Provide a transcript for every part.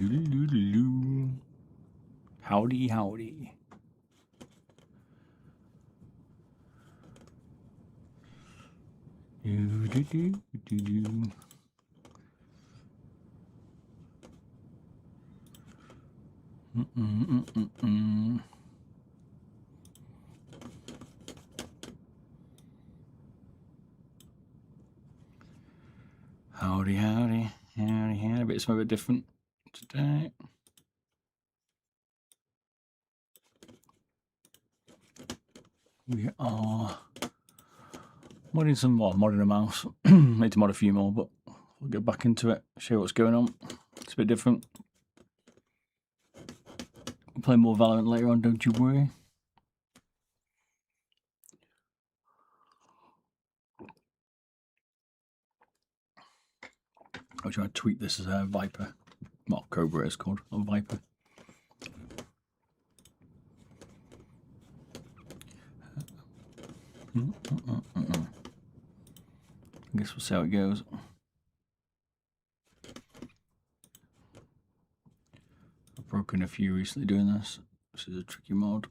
Howdy, howdy. Howdy, howdy, howdy, howdy. But it's a bit different today. We are modding some more, modding a mouse. Need to mod a few more, but we'll get back into it, show you what's going on. It's a bit different. We'll play more Valorant later on, don't you worry. I'll try to tweak this as a Viper. Well, Cobra is called, a Viper. I guess we'll see how it goes. I've broken a few recently doing this. This is a tricky mod.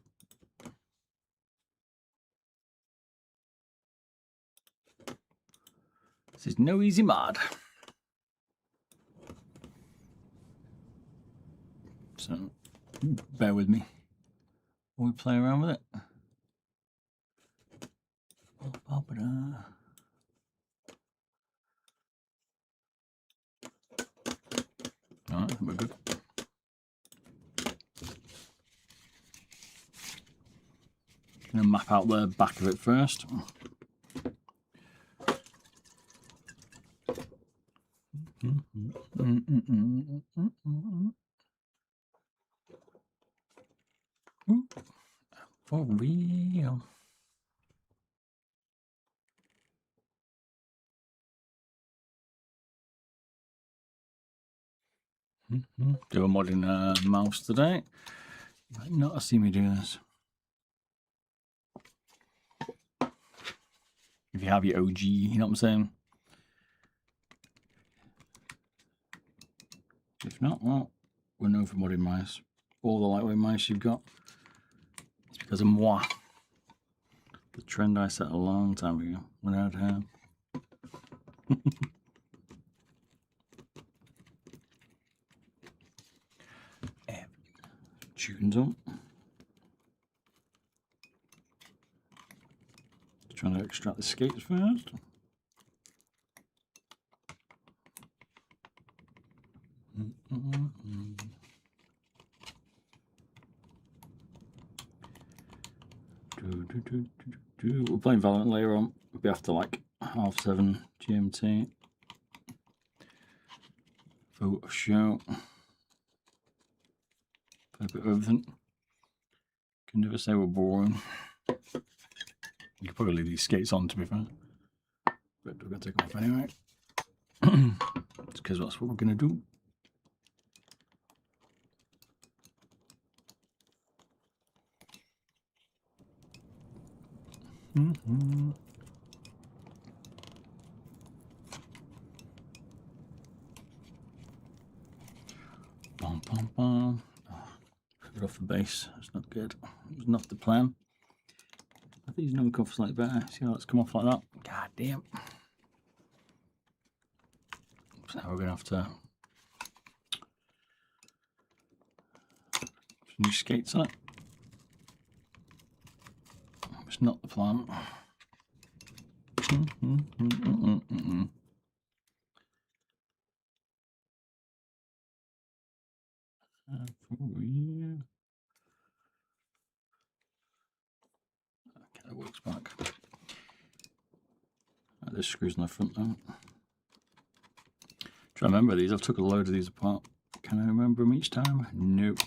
This is no easy mod. So, bear with me while we play around with it. Alright, we're good. Gonna map out the back of it first. For real. Do a modding mouse today. You might not have seen me do this. If you have your OG, you know what I'm saying? If not, well, we're known for modding mice. All the lightweight mice you've got. It's because of moi. The trend I set a long time ago when I had hair. Tunes up. Trying to extract the skates first. We're playing Valorant later on. We'll be after like 7:30 GMT. Photo show. Play a bit of everything. Can never say we're boring. You could probably leave these skates on, to be fair. But we're going to take them off anyway. It's because that's what we're going to do. Bum, bum, bum. Put it off the base. That's not good. It was not the plan. I think these never come off slightly better. See how it's come off like that? God damn. So now we're going to have to put new skates on it. It's not the plan. Okay, that works back. This screws in the front now. Try to remember these. I've took a load of these apart. Can I remember them each time? Nope.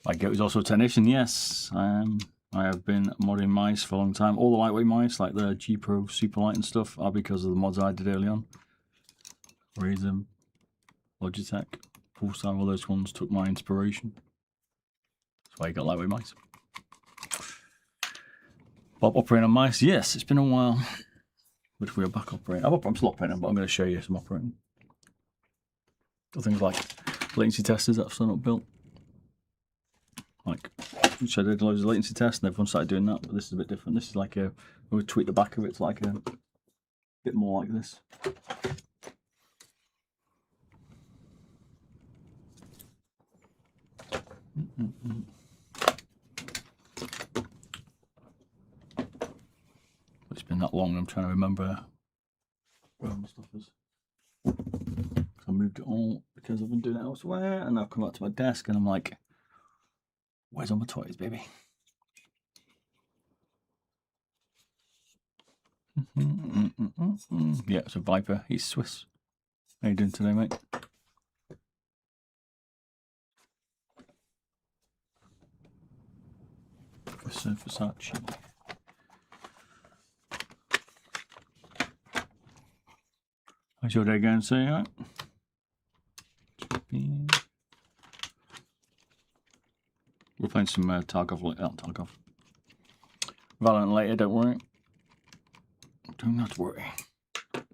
My goat is also a technician. Yes, I have been modding mice for a long time. All the lightweight mice, like the G Pro Superlight and stuff, are because of the mods I did early on. Ryzen, Logitech, Pulsar, all those ones took my inspiration. That's why you got lightweight mice. Bob operating on mice? Yes, it's been a while. which we are back operating. I'm still operating, but I'm going to show you some operating. Got things like latency testers that I've still not built. Like, which I did loads of latency tests and everyone started doing that, but this is a bit different. This is like a, we tweak the back of it to like a bit more like this. It's been that long, I'm trying to remember where all my stuff is. I moved it all because I've been doing it elsewhere, and I've come back to my desk and I'm like, where's all my toys, baby? Yeah, it's a Viper. He's Swiss. How you doing today, mate? Versace. How's your day going, so you alright? We're playing some Tarkov, not Tarkov. Valorant later, don't worry. Do not worry. At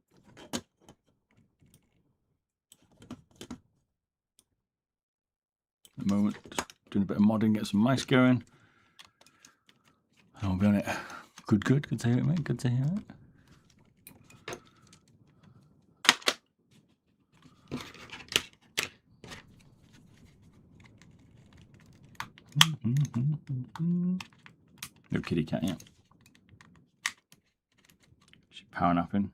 the moment, just doing a bit of modding, get some mice going. And we'll be on it. Good to hear it, mate. Good to hear it. No kitty cat yet. She's power napping.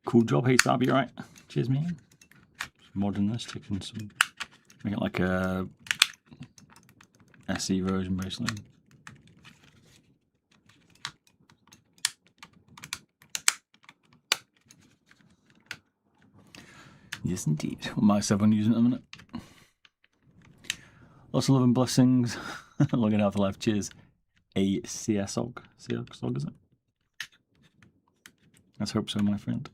Cool job, hey Sabi, you alright? Cheers, man. Modding this, taking some, make it like a SE version basically. Yes, indeed. What might I'm using it in a minute. Lots of love and blessings. Looking out for life. Cheers. A CSOG. CSOG, is it? Let's hope so, my friend.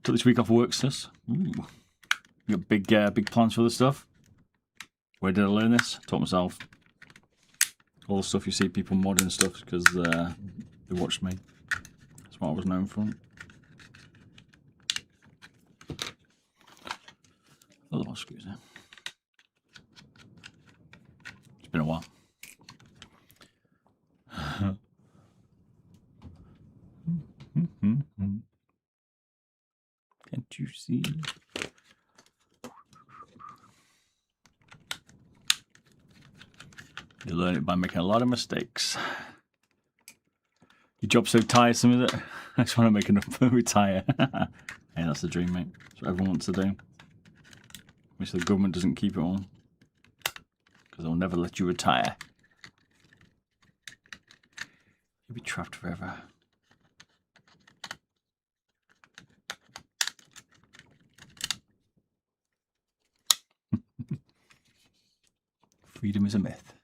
Took this week off work, sis. Ooh. You got big plans for this stuff. Where did I learn this? Taught myself. All the stuff you see people modding stuff because they watched me. That's what I was known for. A lot of screws there. It's been a while. Can't you see? You learn it by making a lot of mistakes. Your job's so tiresome, is it? I just want to make enough to retire. Hey, that's the dream, mate. That's what everyone wants to do. Wish the government doesn't keep it on. Because they'll never let you retire. You'll be trapped forever. Freedom is a myth.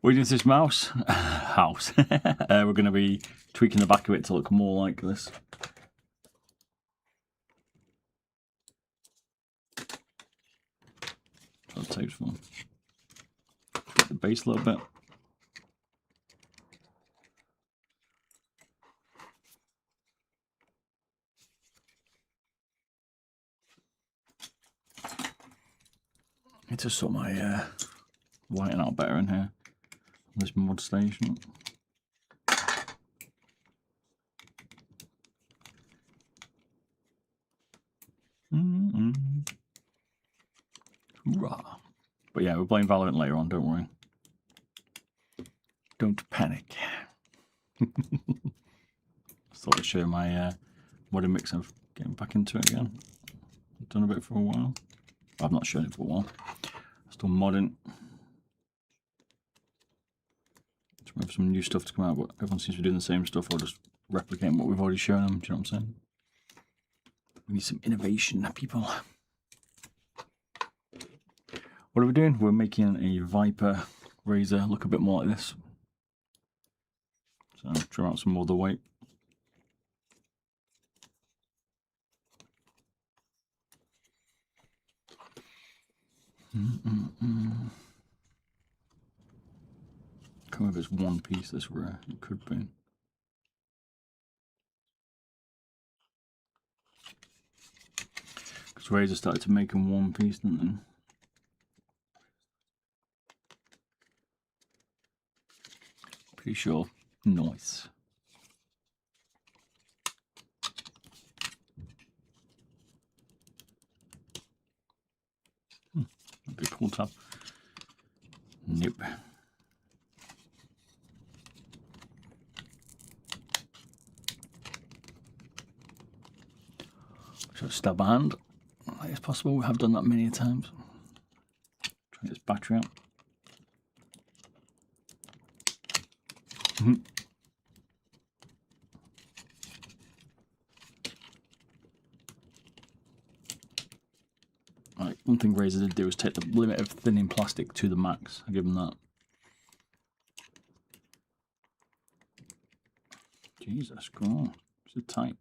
What are you doing to this mouse? We're going to be tweaking the back of it to look more like this. That takes fun. Get the base a little bit. Need to sort my whiten out better in here. This mod station. Hoorah. But yeah, we're playing Valorant later on, don't worry. Don't panic. Thought I'd show my modding mix of getting back into it again. I've done a bit for a while. I've not shown it for a while. Still modding. We have some new stuff to come out, but everyone seems to be doing the same stuff or just replicating what we've already shown them. Do you know what I'm saying? We need some innovation, people. What are we doing? We're making a Viper razor look a bit more like this. So trim out some more of the weight. can't remember if it's one piece that's rare. It could be. Because Razer started to make them one piece, didn't they? Pretty sure. Nice. Big pull tab. Nope. So stab a hand. Like it's possible. We have done that many times. Try to get this battery out. Right, one thing Razer did do is take the limit of thinning plastic to the max. I give them that. Jesus, come on. It's a tight.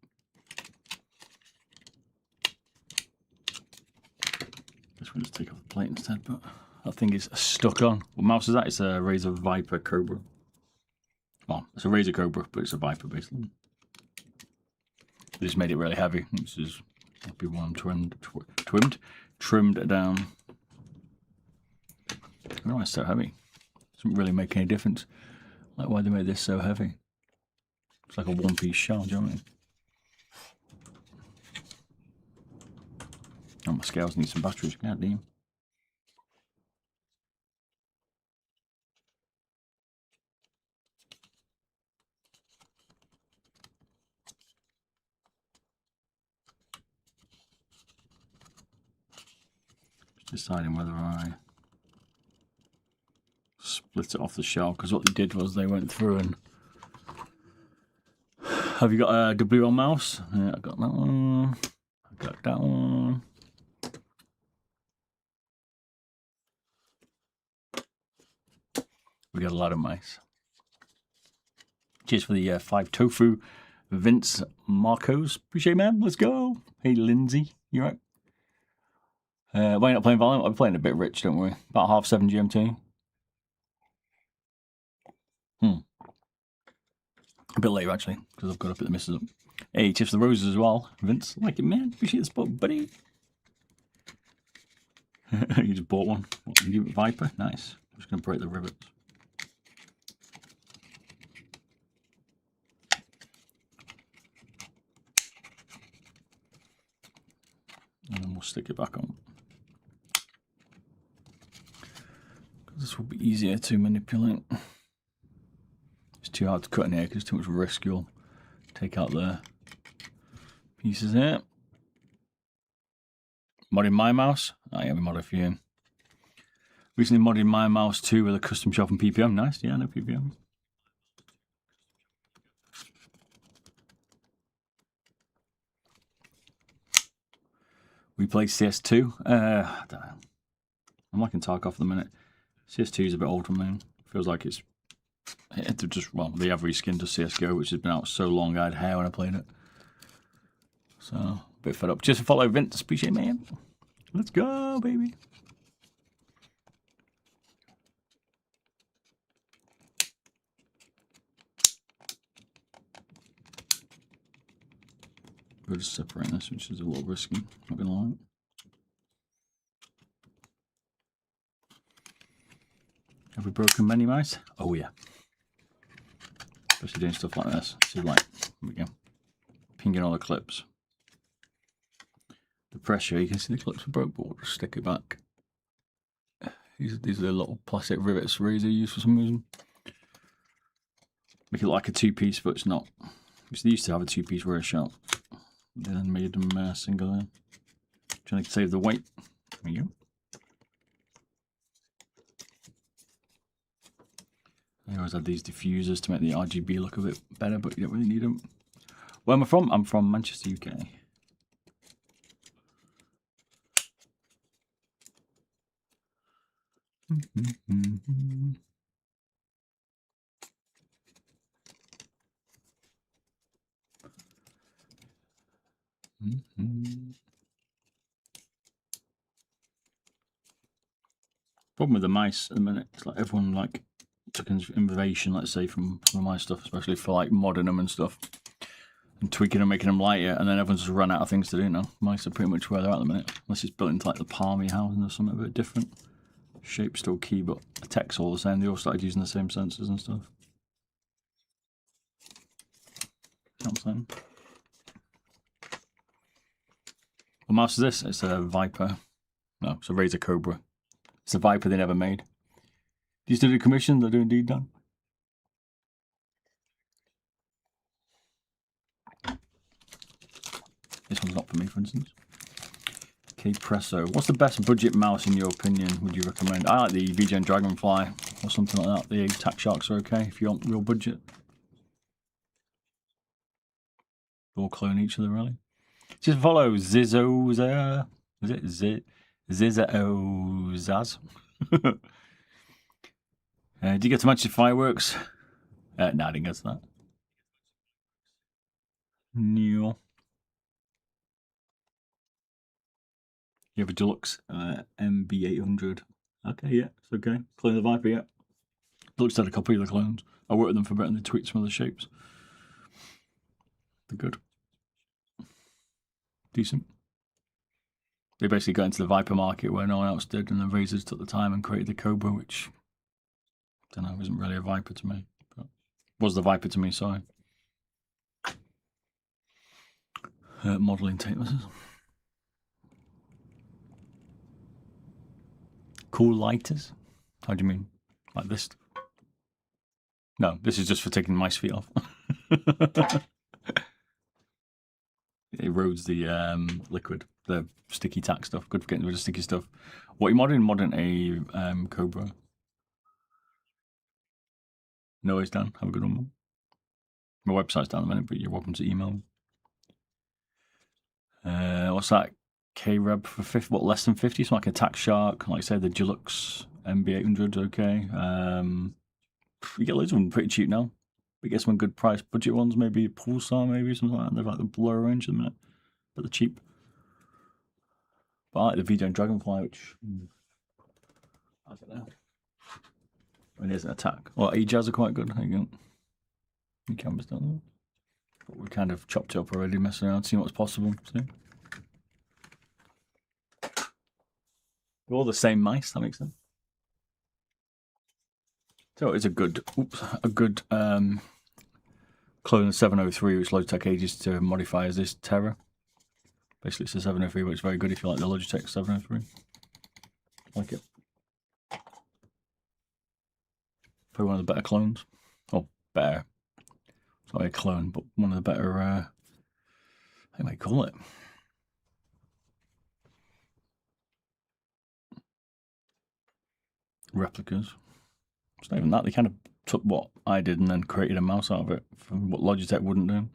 Guess we'll just take off the plate instead, but that thing is stuck on. What mouse is that? It's a Razer Viper Cobra. Well, it's a Razer Cobra, but it's a Viper basically. They just made it really heavy. This is be one trimmed down. I don't know why it's so heavy. Doesn't really make any difference. Like why they made this so heavy. It's like a one-piece shell, do you know what I mean? Oh, my scales need some batteries, god damn. Just deciding whether I split it off the shell, because what they did was they went through and... Have you got a W on mouse? Yeah, I got that one. I got that one. We got a lot of mice. Cheers for the 5 tofu, Vince Marcos. Appreciate it, man. Let's go. Hey, Lindsay, you right? Why are you not playing Valorant? I'm playing a bit rich, don't we? About 7:30 GMT. A bit later, actually, because I've got to put the missus up. Hey, Tips the Roses as well. Vince, like it, man. Appreciate the spot, buddy. You just bought one. What, you Viper? Nice. I'm just going to break the rivets. And then we'll stick it back on. This will be easier to manipulate. It's too hard to cut in here because too much risk. You'll take out the pieces here. Modding my mouse. I am modding for you. Recently modded my mouse too with a custom shop and PPM. Nice, yeah, no PPM. We play CS2. I don't know. I'm liking Tarkov at the minute. CS2 is a bit old for me. Feels like it's just, well, the average skin to CSGO, which has been out so long I had hair when I played it. So, a bit fed up. Just to follow Vince, appreciate it, man. Let's go, baby. We'll just separate this, which is a little risky, not gonna lie. Have we broken many mice? Oh yeah. Especially doing stuff like this. See, like, here we go. Pinging all the clips. The pressure, you can see the clips are broke, but we'll just stick it back. These are the little plastic rivets Razer used for some reason. Make it like a two-piece, but it's not. Because they used to have a two-piece rear shell. Then made them single there. Trying to save the weight. There we go. I always had these diffusers to make the RGB look a bit better, but you don't really need them. Where am I from? I'm from Manchester, UK. Problem with the mice at the minute, it's like everyone like took innovation, let's say, from my stuff, especially for like modding them and stuff, and tweaking them, making them lighter, and then everyone's just run out of things to do now. Mice are pretty much where they're at the minute, unless it's built into like the palmy housing or something a bit different. Shape's still key, but the tech's all the same. They all started using the same sensors and stuff. You know what I'm saying? What mouse is this? It's a Viper. No, it's a Razer Cobra. It's a Viper they never made. Do you still do commission? They're doing indeed done. This one's not for me, for instance. Presso. What's the best budget mouse in your opinion? Would you recommend? I like the VGN Dragonfly or something like that. The Attack Sharks are okay if you want real budget. They all clone each other, really. Just follow Zizzoza. Is it Zizzozaz? Do you get to Manchester Fireworks? No, I didn't get to that. No. You have a deluxe MB800. Okay, yeah, it's okay. Clone the Viper, yeah. Deluxe had a copy of the clones. I worked with them for a bit and they tweaked some of the shapes. They're good. Decent. They basically got into the Viper market where no one else did, and the Razers took the time and created the Cobra, which, I don't know, isn't really a Viper to me. But was the Viper to me, sorry. Modelling tape, this is. Cool lighters? How do you mean? Like this? No, this is just for taking mice feet off. It erodes the liquid, the sticky tack stuff. Good for getting rid of sticky stuff. What are you modding? Modding a Cobra. No worries, Dan. Have a good one. My website's down in a minute, but you're welcome to email me. What's that? K-Reb for 50, what, less than 50? So like Attack Shark, like I said, the Deluxe MB800's okay. You get loads of them pretty cheap now. We get some good price budget ones, maybe Pulsar, maybe something like that. They're like the lower range at the minute, but they're cheap. But I like the VGN Dragonfly, which I don't know. When it is an Attack. Well, AJAs are quite good. There you go. The camera's done there. But we kind of chopped it up already, messing around, seeing what's possible. See? They're all the same mice, that makes sense. So it's a good clone of 703, which Logitech ages to modify as this Terra. Basically, it's a 703, but it's very good if you like the Logitech 703. Like it. Probably one of the better clones. Oh, better. It's not a clone, but one of the better, how do I call it? Replicas. It's not even that. They kind of took what I did and then created a mouse out of it from what Logitech wouldn't do.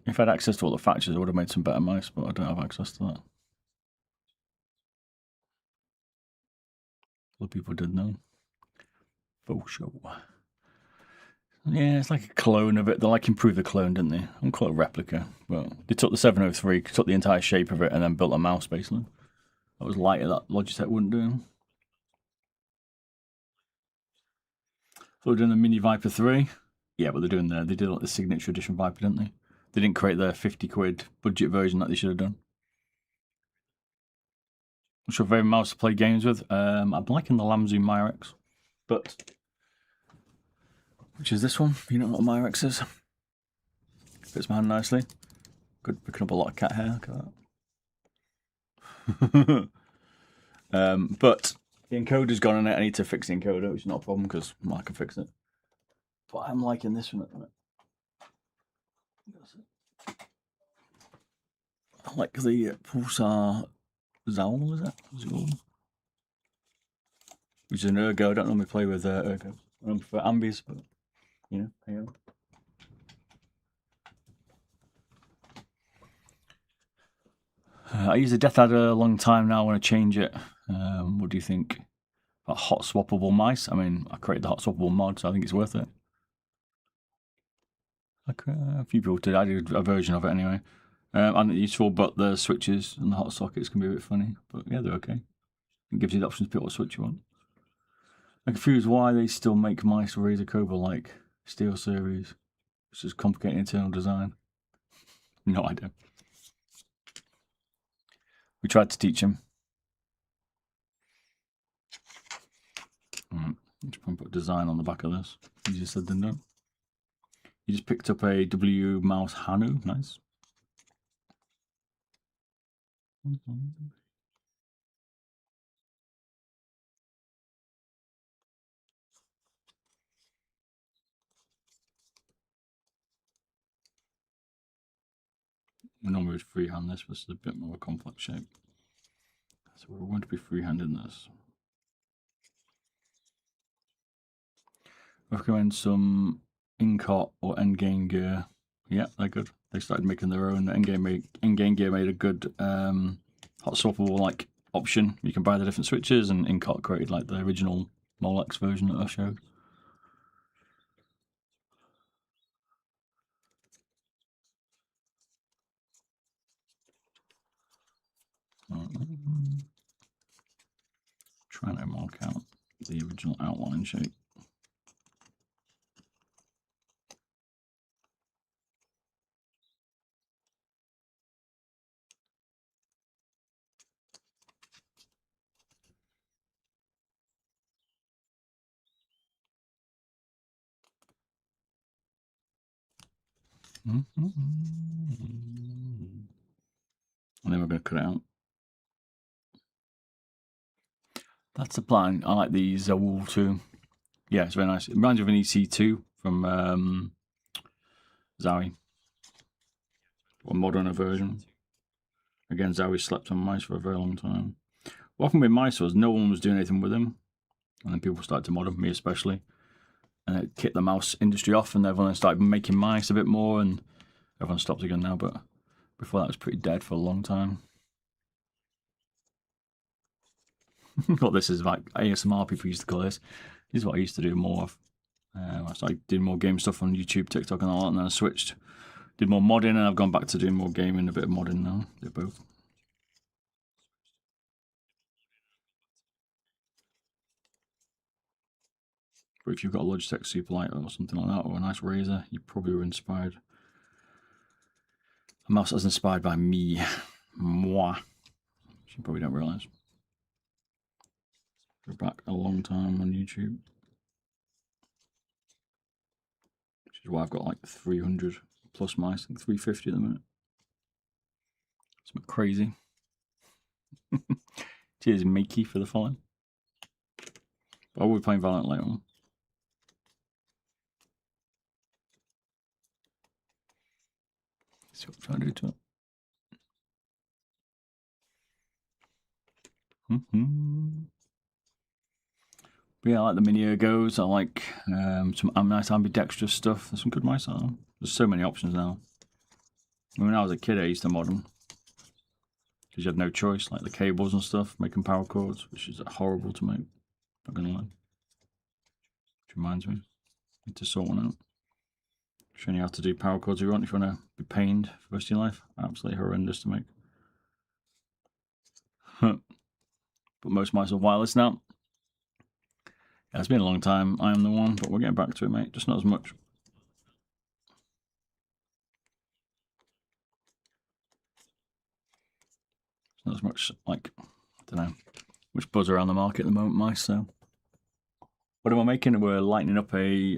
If I had access to all the factories, I would have made some better mice, but I don't have access to that. Other people did know. Faux show. Yeah, it's like a clone of it. They like improve the clone, didn't they? I wouldn't call it a replica. Well, they took the 703, took the entire shape of it, and then built a mouse basically. That was lighter that Logitech wouldn't do. So we're doing the Mini Viper 3. Yeah, but they did like the signature edition Viper, didn't they? They didn't create the 50 quid budget version that they should have done. What's your favourite mouse to play games with? I'm liking the Lamzu Myrex, but which is this one? You know what a Myrex is? Fits my hand nicely. Good, picking up a lot of cat hair. Look at that. But the encoder's gone on it. I need to fix the encoder, which is not a problem because I can fix it. But I'm liking this one at the minute. I like the Pulsar Zowl, is that? What's it called? Which is an Ergo. I don't normally play with Ergo. I don't prefer Ambis, but you know, hey -oh. I use the Death Adder a long time now. I want to change it. What do you think? About hot swappable mice? I mean, I created the hot swappable mod, so I think it's worth it. Like a few people did. I did a version of it anyway. I think it's useful, but the switches and the hot sockets can be a bit funny. But yeah, they're okay. It gives you the option to pick what switch you want. I'm confused why they still make mice with Razer Cobra like Steel Series. It's just complicated internal design. No idea. We tried to teach him. Just put design on the back of this. Easier said than done. He just picked up a W mouse Hanu. Nice. We normally would freehand this, but this is a bit more a complex shape. So we're going to be freehanding this. I recommend some Incot or Endgame gear. Yeah, they're good. They started making their own. Endgame gear made a good hot swappable like option. You can buy the different switches, and Incot created like the original Molex version that I showed. Trying to mark out the original outline shape. And then we're going to cut it out. That's the plan. I like these wool too. Yeah, it's very nice. It reminds me of an EC2 from Zowie. Or moderner version. Again, Zowie slept on mice for a very long time. What happened with mice was no one was doing anything with them. And then people started to mod them, me especially. And it kicked the mouse industry off, and everyone started making mice a bit more, and everyone stopped again now. But before that, it was pretty dead for a long time. What this is like ASMR people used to call this. This is what I used to do more of. I started doing more game stuff on YouTube, TikTok, and all that, and then I switched, did more modding, and I've gone back to doing more gaming, a bit of modding now. Do both. But if you've got a Logitech Superlight or something like that, or a nice Razer, you probably were inspired. A mouse that's inspired by me. Moi. Which you probably don't realise. We're back a long time on YouTube. Which is why I've got like 300 plus mice, I think 350 at the minute. Something crazy. Cheers, Mickey, for the follow. But I will be playing Valorant later on. See what I'm trying to do to it. But yeah, I like the mini ergos. I like some nice ambidextrous stuff. There's some good mice on them. There's so many options now. When I was a kid, I used to mod them because you had no choice, like the cables and stuff, making power cords, which is horrible to make. Not gonna lie. Which reminds me, I need to sort one out. Showing you how to do power cords if you want to be pained for the rest of your life. Absolutely horrendous to make. But most mice are wireless now. Yeah, it's been a long time. I am the one, but we're getting back to it, mate. Just not as much. It's not as much, like, I don't know, much buzz around the market at the moment, mice, so. What am I making? We're lightening up a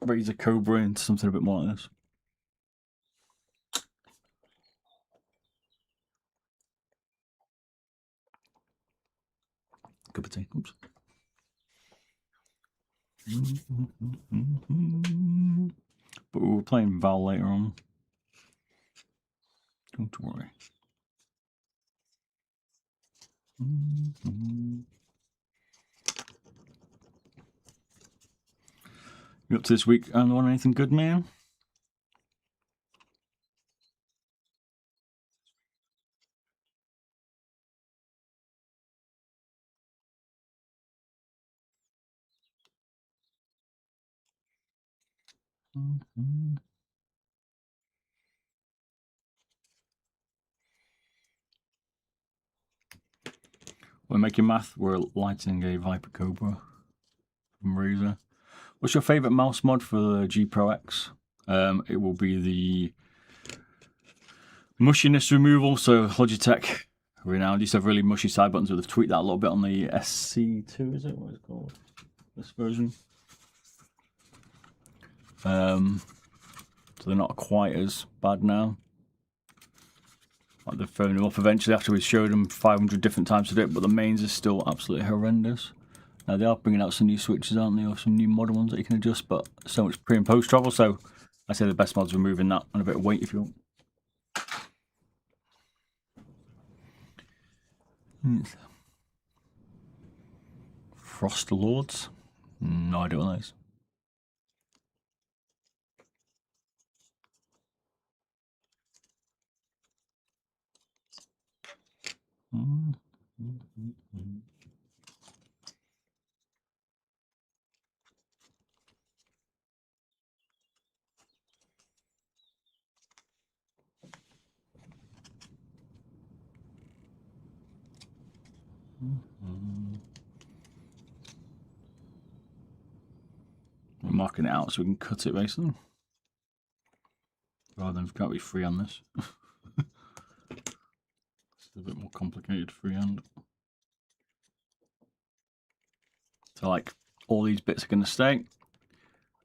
Razer Cobra into something a bit more like this. Cup of tea. Oops. But we're playing Val later on. Don't worry. You up to this week? And want anything good, man? We're making math. We're lighting a Viper Cobra. from RØDE. What's your favourite mouse mod for the G Pro X? It will be the mushiness removal. So Logitech renowned used to have really mushy side buttons, but they've tweaked that a little bit on the SC2, is it? What is it called? This version. So they're not quite as bad now. Like they've phoned them up eventually after we showed them 500 different times to do it, but the mains are still absolutely horrendous. Now they are bringing out some new switches, aren't they, or some new modern ones that you can adjust, but so much pre and post travel, so I say the best mod's removing that and a bit of weight if you want. Frost Lords? No idea what that is. We're marking it out so we can cut it basically. Rather than can't be free on this. It's a bit more complicated freehand. So like all these bits are going to stay.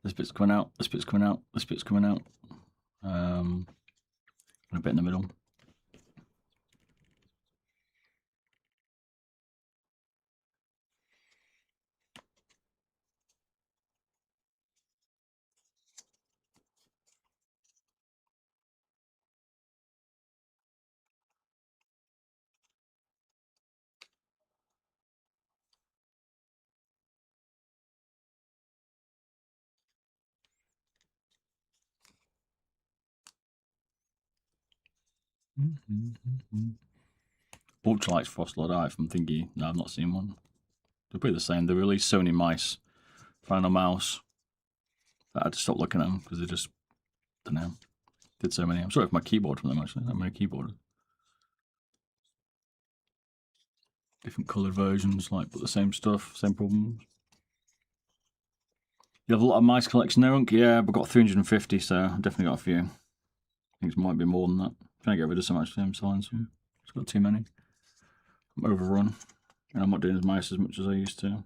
This bit's coming out, this bit's coming out, this bit's coming out. And a bit in the middle. Ultralight's Frostlord Eye from Thingy. No, I've not seen one. They're pretty the same. They released Sony mice, final mouse. I had to stop looking at them because they just, I don't know, did so many. I'm sorry for my keyboard from them actually. That many keyboard. Different coloured versions, like, but the same stuff, same problems. You have a lot of mice collection there, Unk? Yeah, but I've got 350, so I've definitely got a few. I think it might be more than that. I'm trying to get rid of some actually, I'm selling some. It's got too many. I'm overrun. And I'm not doing as mice as much as I used to.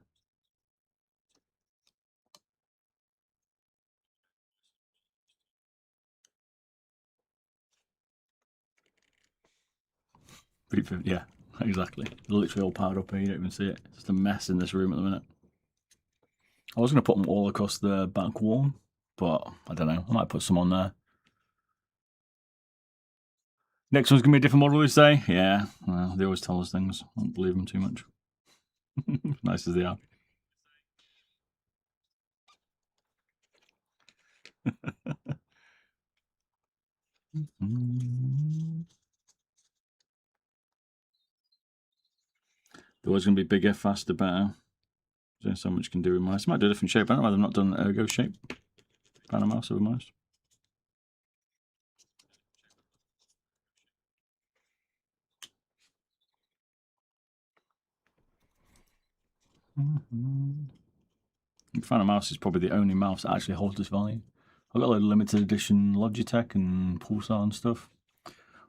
Yeah, exactly. They're literally all powered up here, you don't even see it. It's just a mess in this room at the minute. I was going to put them all across the back wall, but I don't know. I might put some on there. Next one's going to be a different model, they say. Yeah, well, they always tell us things. I don't believe them too much. Nice as they are. They're always going to be bigger, faster, better. There's so much you can do with mice. Might do a different shape. I don't know why they've not done an ergo shape. Pan a mouse over mouse. Fan of mouse is probably the only mouse that actually holds its value. I've got a lot of limited edition Logitech and Pulsar and stuff.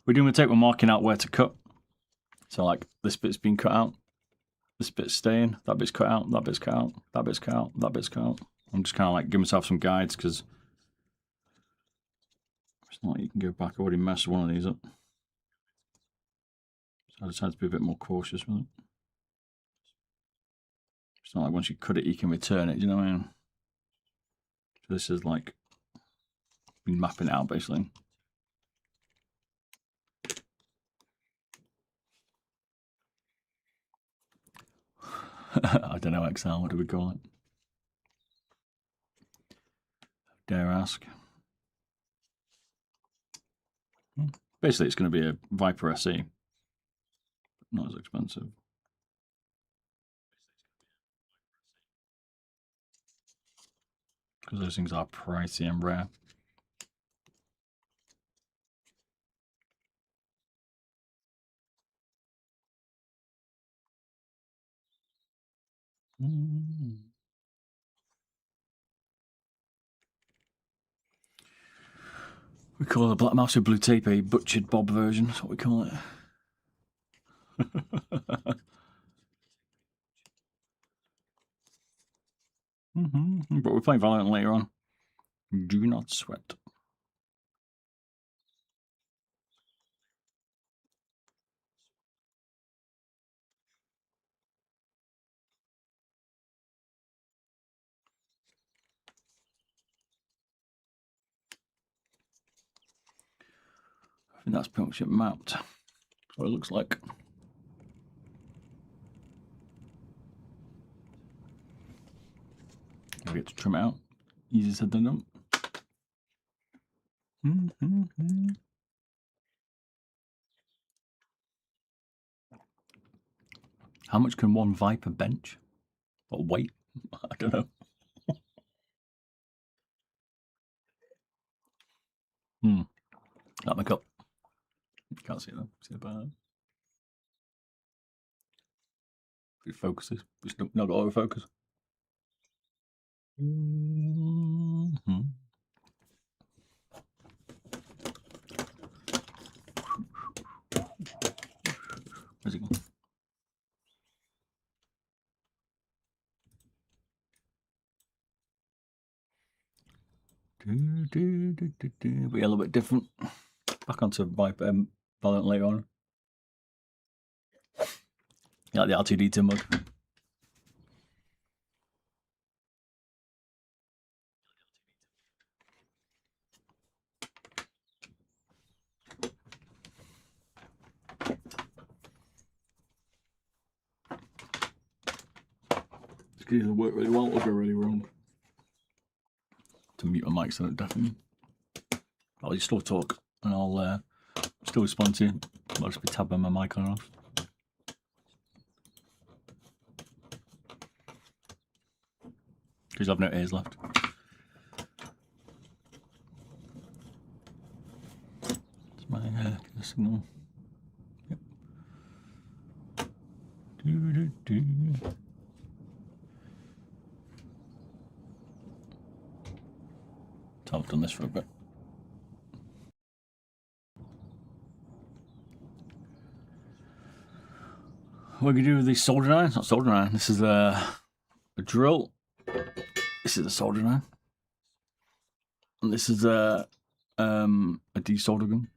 We're doing a tape, we're marking out where to cut. So like this bit's been cut out, this bit's staying, that bit's cut out, that bit's cut out, that bit's cut out, that bit's cut out. I'm just kind of like giving myself some guides because it's not like you can go back. I already messed one of these up. So I decided to be a bit more cautious with it. It's not like once you cut it, you can return it, do you know what I mean? So this is like been mapping it out basically. I don't know, XL, what do we call it? Dare ask. Basically, it's going to be a Viper SE. Not as expensive. Because those things are pricey and rare. We call the black mouse with blue tape a butchered Bob version, that's what we call it. But we're playing Valorant later on. Do not sweat. I think that's pretty much it mapped. That's what it looks like. We get to trim it out. Easier said than done. How much can one Viper bench? Or weight? I don't know. That make up. Can't see it though. See it better. It focuses. It's not got autofocus. Where's it gone? But yeah, a little bit different. Back onto Viper Valorant later on. You like the R2D2 mode? This could either work really well or go really wrong. To mute my mic so I don't deafen you. I'll just still talk and I'll still respond to you. I'll just be tabbing my mic on and off. Because I've no ears left. It's my signal. Yep. So I've done this for a bit. What can we do with the soldering iron? It's not soldering iron. This is a drill. This is a soldering iron. And this is a desolder gun.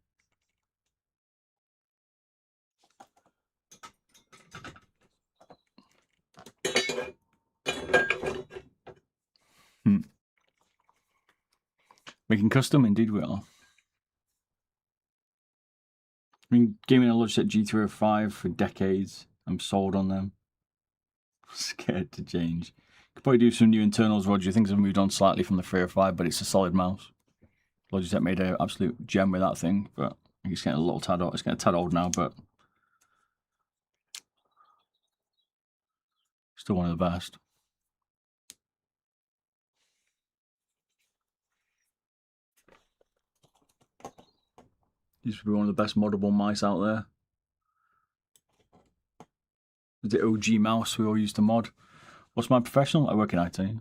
Making custom? Indeed we are. I mean, gaming a Logitech G305 for decades. I'm sold on them. Scared to change. Could probably do some new internals, Roger. Things have moved on slightly from the 305, but it's a solid mouse. Logitech made an absolute gem with that thing, but I think it's getting a little tad old. It's getting a tad old now, but still one of the best. Used to be one of the best moddable mice out there. The OG mouse we all used to mod. What's my professional? I work in IT. I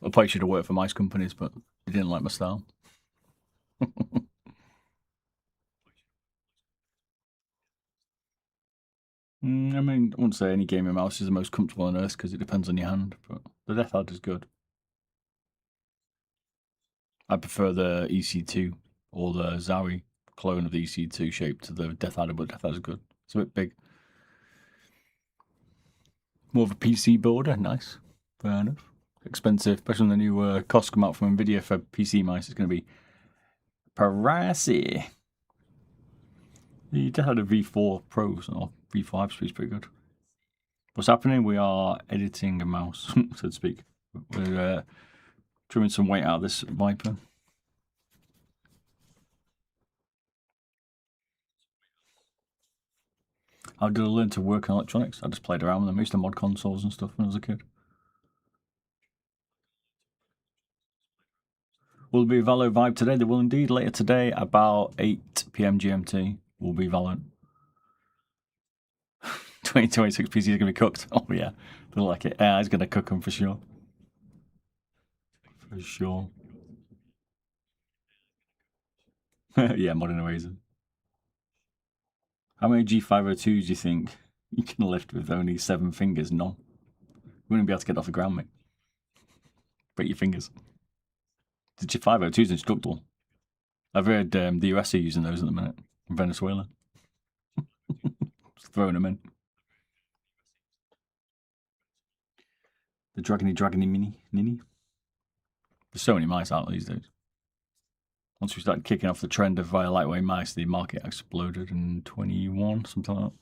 probably should have worked for mice companies, but they didn't like my style. I mean, I wouldn't say any gaming mouse is the most comfortable on earth because it depends on your hand, but the Death Ad is good. I prefer the EC2 or the Zowie clone of the EC2 shape to the Death Adder, but Death Adder is good. It's a bit big. More of a PC builder, nice. Fair enough. Expensive, especially when the new costs come out from Nvidia for PC mice. It's going to be pricey. The Death Adder V4 Pros or V4 Hyperspeed is pretty good. What's happening? We are editing a mouse, so to speak. We're trimming some weight out of this Viper. How did I learn to work on electronics? I just played around with them. I used to mod consoles and stuff when I was a kid. Will be a Valo vibe today? There will indeed. Later today, about 8 PM GMT, will be Valorant. 2026 PC is going to be cooked. Oh yeah, they'll like it. Yeah, he's going to cook them for sure. For sure. Yeah, modding a Razer. How many G502s do you think you can lift with only 7 fingers? None. You wouldn't be able to get off the ground, mate. Break your fingers. The G502 is instructable. I've heard the US are using those at the minute in Venezuela. Just throwing them in. The Dragony Mini. There's so many mice out these days. Once we started kicking off the trend of via lightweight mice, the market exploded in 21, something like that.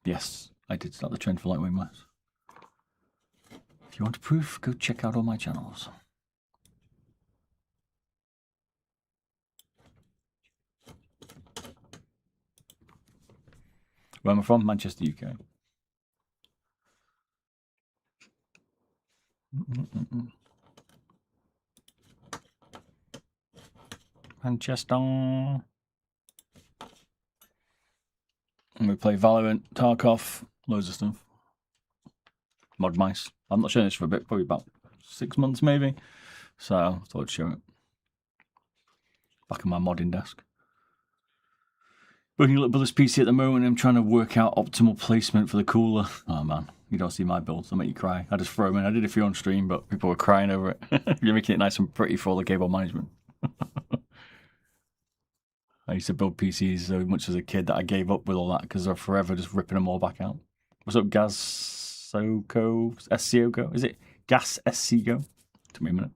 Yes, I did start the trend for lightweight mice. If you want proof, go check out all my channels. Where am I from? Manchester, UK. Manchester. And we play Valorant, Tarkov, loads of stuff. Mod mice. I'm not showing this for a bit, probably about 6 months maybe. So I thought I'd show it. Back on my modding desk. Working a little this PC at the moment, I'm trying to work out optimal placement for the cooler. Oh man, you don't see my builds, they'll make you cry. I just throw them in. I did a few on stream, but people were crying over it. You're making it nice and pretty for all the cable management. I used to build PCs so much as a kid that I gave up with all that because they're forever just ripping them all back out. What's up, SCO? Is it Gas SCO? Took me a minute.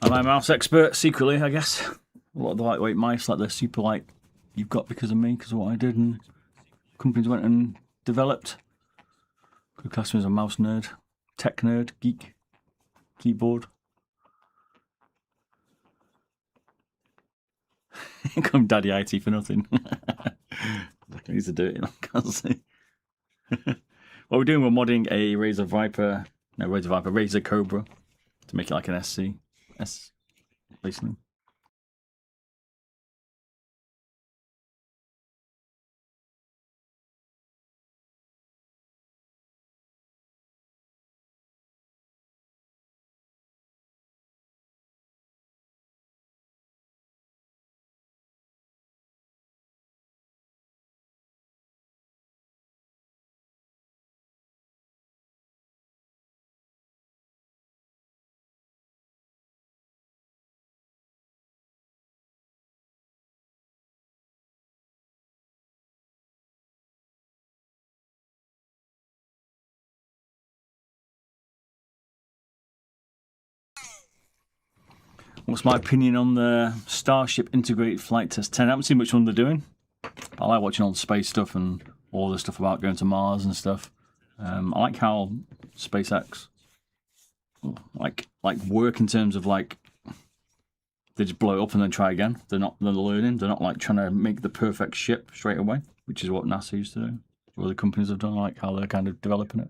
I'm a mouse expert, secretly, I guess. A lot of the lightweight mice, like the super light, you've got because of me, because of what I did, and companies went and developed. Good customers, a mouse nerd, tech nerd, geek, keyboard. Come Daddy IT for nothing. I need to do it, can't see. What we're doing, we're modding a Razer Cobra to make it like an S, basically. What's my opinion on the Starship Integrated Flight Test 10? I haven't seen which one they're doing. I like watching all the space stuff and all the stuff about going to Mars and stuff. I like how SpaceX like work in terms of like they just blow it up and then try again. They're learning. They're not like trying to make the perfect ship straight away, which is what NASA used to do. Or the companies have done, like how they're kind of developing it.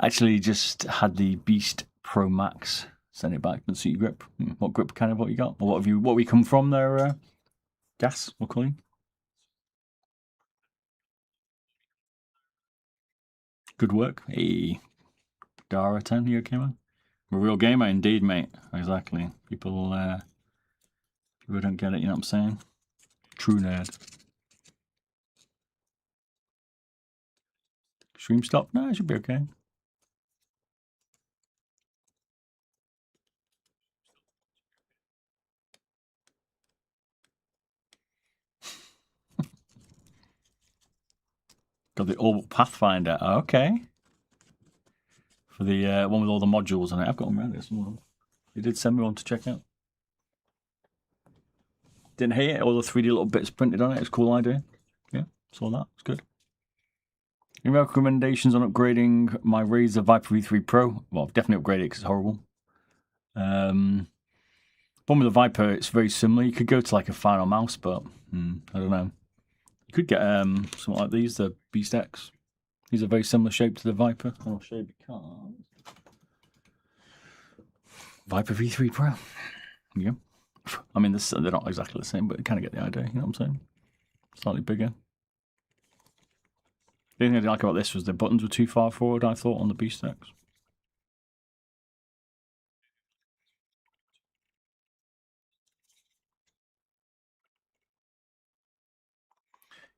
Actually, just had the Beast Pro Max. Send it back. Let's see your grip. What grip kind of what you got? Or what we come from there? Gas or clean? Good work. Hey, Dara 10, you okay, man? I'm a real gamer indeed, mate. Exactly. People don't get it, you know what I'm saying? True nerd. Stream stop? No, it should be okay. Got the Orbit Pathfinder. Okay. For the one with all the modules on it. I've got them around here somewhere. They did send me one to check out. Didn't hate it. All the 3D little bits printed on it. It's a cool idea. Yeah, saw that. It's good. Any recommendations on upgrading my Razer Viper V3 Pro? Well, I've definitely upgraded it because it's horrible. One with the Viper, it's very similar. You could go to like a final mouse, but I don't know. You could get something like these, the Beast X. These are very similar shape to the Viper. I'll show you because Viper V3 Pro. There you go. I mean, they're not exactly the same, but you kind of get the idea. You know what I'm saying? Slightly bigger. The only thing I didn't like about this was the buttons were too far forward, I thought, on the Beast X.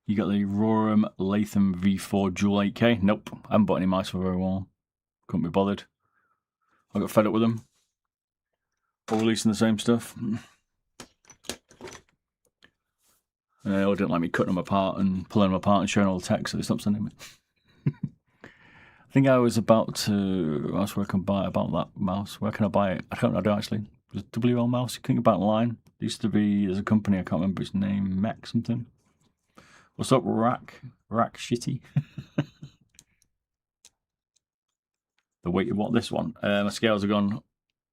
You got the Roram Latham V4 Dual 8K. Nope, I haven't bought any mice for very well. Couldn't be bothered. I got fed up with them. All releasing the same stuff. They all didn't like me cutting them apart and pulling them apart and showing all the text, so they stopped sending me. I think I was about to ask where I can buy about that mouse. Where can I buy it? I don't know actually. There's WL mouse. You can get about online. There used to be, there's a company, I can't remember its name, Mech something. What's up, Rack Shitty? The weight of what? This one. My scales are gone,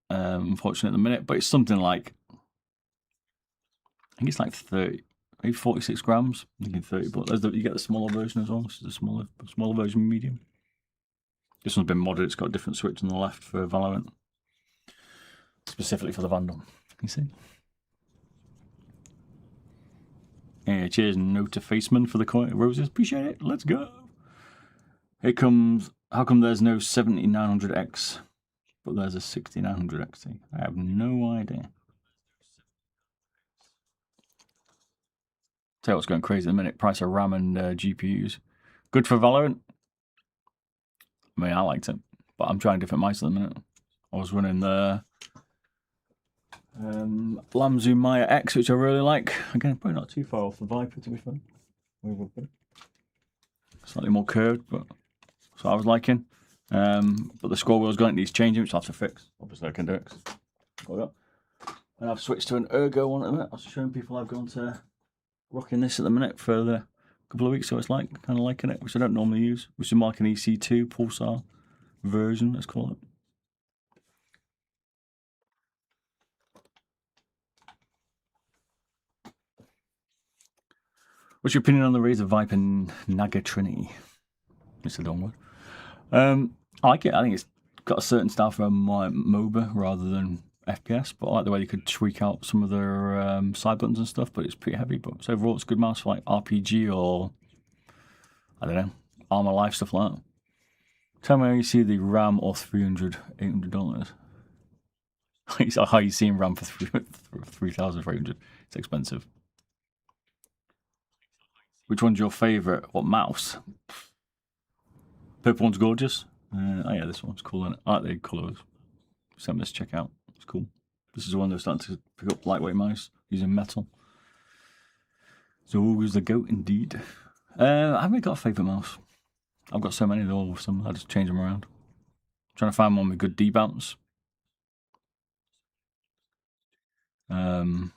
unfortunately, at the minute, but it's something like, I think it's like 30, maybe 46 grams. I'm thinking 30, but you get the smaller version as well. This is a smaller version, medium. This one's been modded. It's got a different switch on the left for Valorant, specifically for the Vandal. You see? Yeah, cheers, Nota Faceman, for the roses. Appreciate it. Let's go. Here comes. How come there's no 7900X, but there's a 6900XT? I have no idea. Tell you what's going crazy in a minute. Price of RAM and GPUs. Good for Valorant. I mean, I liked it, but I'm trying different mice at the minute. I was running the Lamzu Maya X, which I really like. Again, probably not too far off the Viper, to be fair. Slightly more curved, but that's what I was liking. But the scroll wheel's going needs changing, which I'll have to fix. Obviously, I can do it. And I've switched to an Ergo one at the minute. I was showing people I've gone to rocking this at the minute for the couple of weeks, so it's like kind of liking it, which I don't normally use, which is more like an EC2 Pulsar version, let's call it. What's your opinion on the Razer Viper Naga Trini? It's a long word. I like it. I think it's got a certain style for my MOBA rather than FPS, but I like the way they could tweak out some of their side buttons and stuff, but it's pretty heavy. But so overall, it's a good mouse for like RPG or, I don't know, Armor Life, stuff like that. Tell me how you see the RAM or $300, $800. How you seeing RAM for $3,300? It's expensive. Which one's your favourite? What mouse? Purple one's gorgeous. Oh yeah, this one's cool, isn't it? I like the colours. Send this check out. It's cool. This is the one that's starting to pick up lightweight mice using metal. So who's the goat indeed? I haven't really got a favourite mouse. I've got so many, they're all some. I just change them around. I'm trying to find one with good debounce.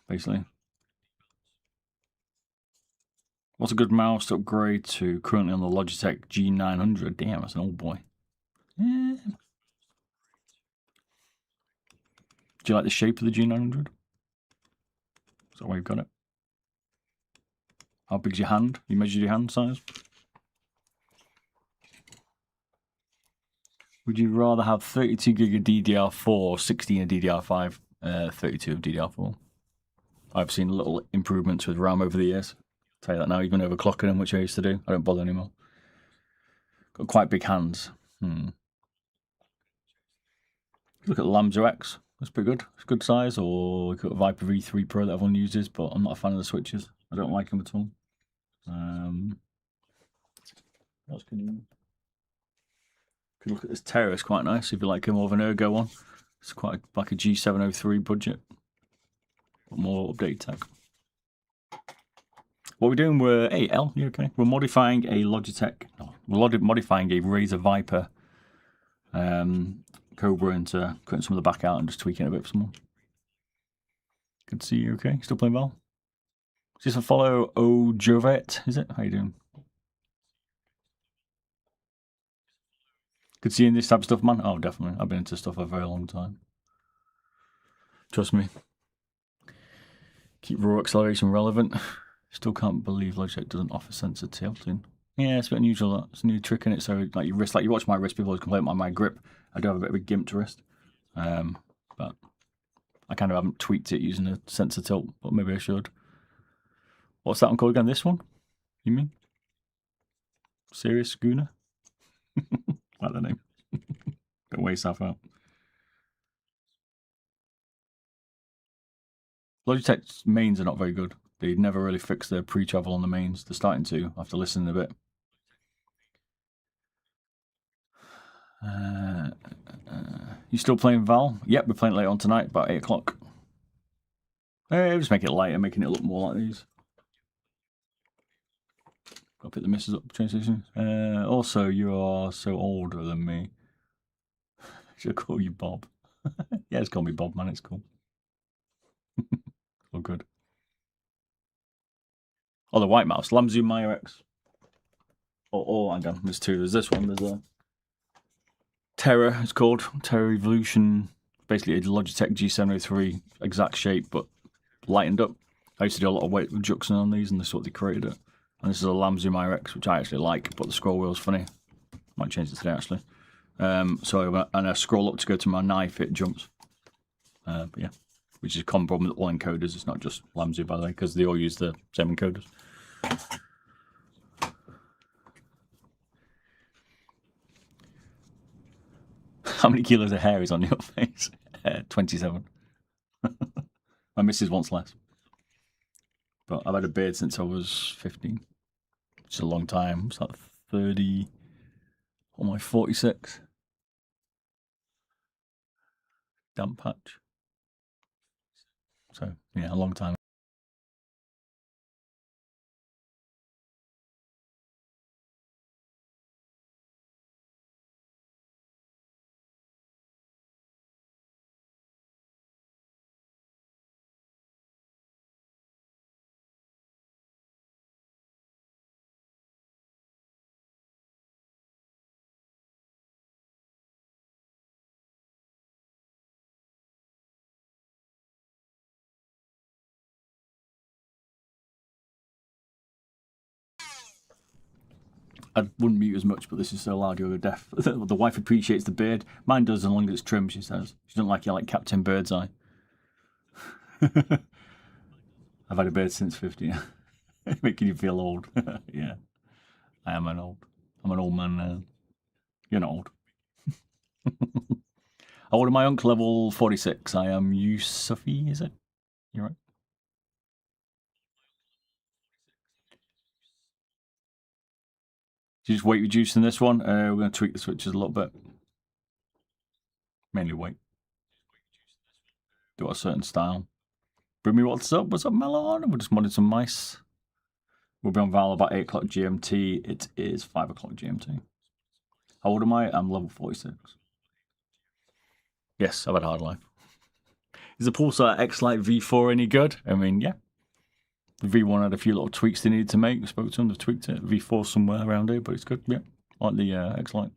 Basically. What's a good mouse to upgrade to? Currently on the Logitech G900. Damn, that's an old boy. Yeah. Do you like the shape of the G900? Is that why you've got it? How big's your hand? You measured your hand size? Would you rather have 32 gig of DDR4 or 16 of DDR5? 32 of DDR4. I've seen little improvements with RAM over the years. I'll tell you that now, even overclocking them, which I used to do. I don't bother anymore. Got quite big hands. Look at the Lamzu X. That's pretty good. It's good size. Or look at the Viper V3 Pro that everyone uses, but I'm not a fan of the switches. I don't like them at all. What else can you... If you look at this Terra, it's quite nice. If you like more of an Ergo one, it's quite like a G703 budget, but more updated tech. What we're doing, hey L, you okay? We're modifying a we're modifying a Razer Viper Cobra into cutting some of the back out and just tweaking it a bit for someone. Good to see you, okay? Still playing Val? Is this a follow Jovet, is it? How you doing? Good seeing this type of stuff, man. Oh, definitely. I've been into stuff for a very long time. Trust me. Keep raw acceleration relevant. Still can't believe Logitech doesn't offer sensor tilting. Yeah, it's a bit unusual. That. It's a new trick in it. So, like your wrist, like you watch my wrist, people always complain about my grip. I do have a bit of a gimped wrist, but I kind of haven't tweaked it using a sensor tilt. But maybe I should. What's that one called again? This one? You mean? Serious Schooner? Like the name. Don't weigh yourself out. Logitech's mains are not very good. They never really fix their pre-travel on the mains. They're starting to, after listening a bit. You still playing Val? Yep, we're playing later on tonight, about 8 o'clock. Hey, just make it lighter, making it look more like these. Got to pick the misses up, train station. Also, you are so older than me. Should I call you Bob? Yeah, just call me Bob, man. It's cool. All good. Oh, the white mouse. Lamzu Maya X. Oh, hang on. There's two. There's this one. There's a Terra, it's called. Teevolution. Basically a Logitech G703 exact shape, but lightened up. I used to do a lot of weight reduction on these, and this is what they created it. And this is a Lamzu Maya X, which I actually like, but the scroll wheel's funny. Might change it today, actually. So, and I scroll up to go to my knife, it jumps. But yeah, which is a common problem with all encoders. It's not just Lamzu, by the way, because they all use the same encoders. How many kilos of hair is on your face? 27. My missus wants less. But I've had a beard since I was 15. Which is a long time. It's like 30. On my 46. Damp patch. So, yeah, a long time. I wouldn't mute as much, but this is so loud you're deaf. The wife appreciates the beard. Mine does, as long as it's trimmed, she says. She doesn't like you like Captain Birdseye. I've had a beard since 15. Making you feel old. Yeah. I'm an old man now. You're not old. How old am I, Uncle? Level 46. I am Yusufi, is it? You're right. You just weight reducing this one. We're going to tweak the switches a little bit. Mainly weight. Do a certain style. Bring me what's up? What's up, Melon? We're just modding some mice. We'll be on Val about 8 o'clock GMT. It is 5 o'clock GMT. How old am I? I'm level 46. Yes, I've had a hard life. Is the Pulsar X-Lite V4 any good? I mean, yeah. The V1 had a few little tweaks they needed to make. We spoke to them, they've tweaked it. V4 somewhere around here, but it's good. Yeah, I like the X-Lite.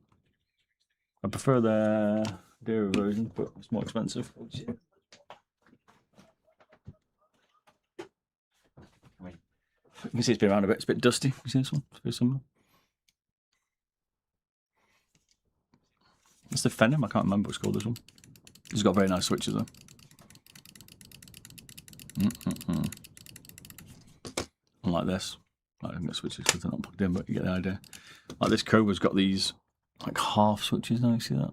I prefer the dearer version, but it's more expensive. You can see it's been around a bit. It's a bit dusty. You see this one? It's very similar. It's the Phenom. I can't remember what's called this one. It's got very nice switches though. Unlike this. I don't get switches because they're not plugged in, but you get the idea. Like this Cobra's got these like half switches now. You see that?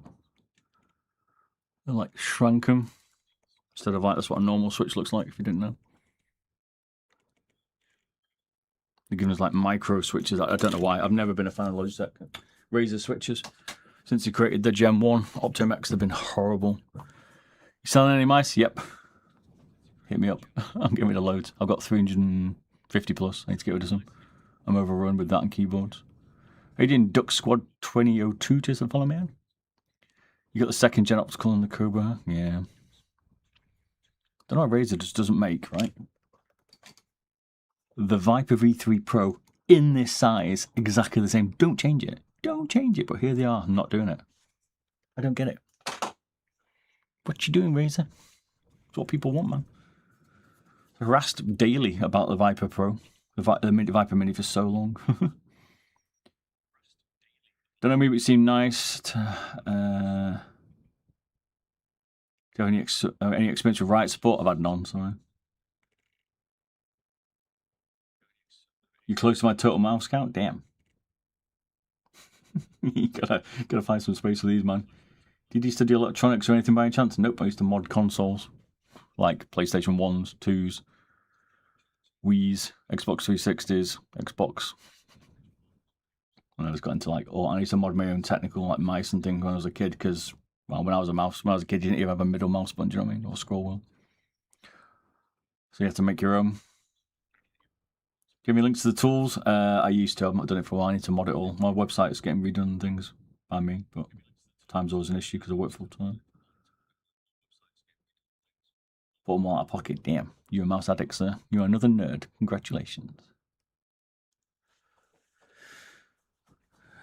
They're like shrunk them instead of like that's what a normal switch looks like. If you didn't know. They're giving us like micro switches. I don't know why. I've never been a fan of Logitech Razer switches. Since he created the Gen 1, Optimics have been horrible. You selling any mice? Yep. Hit me up. I'm getting rid of loads. I've got 350 plus. I need to get rid of some. I'm overrun with that and keyboards. Are you doing Duck Squad 2002 to follow me on? You got the second gen optical and the Cobra? Yeah. Don't know why Razer just doesn't make, right? The Viper V3 Pro in this size, exactly the same. Don't change it. Don't change it. But here they are, not doing it. I don't get it. What you doing, Razer? It's what people want, man. Harassed daily about the Viper Pro, the Viper Mini for so long. Don't know, maybe it seemed nice to do you have any experience with write support? I've had none, sorry. You close to my total mouse count? Damn. You gotta find some space for these, man. Did you study electronics or anything by any chance? Nope, I used to mod consoles. Like PlayStation 1s, 2s, Wii's, Xbox 360s, Xbox. And I just got into like, I used to mod my own technical like mice and things when I was a kid because, well, when I was a kid, you didn't even have a middle mouse button, do you know what I mean? Or scroll wheel. So you have to make your own. Give me links to the tools. I used to, I've not done it for a while. I need to mod it all. My website is getting redone and things by me, but time's always an issue because I work full time. Bought them all out of pocket. Damn, you're a mouse addict, sir. You're another nerd. Congratulations.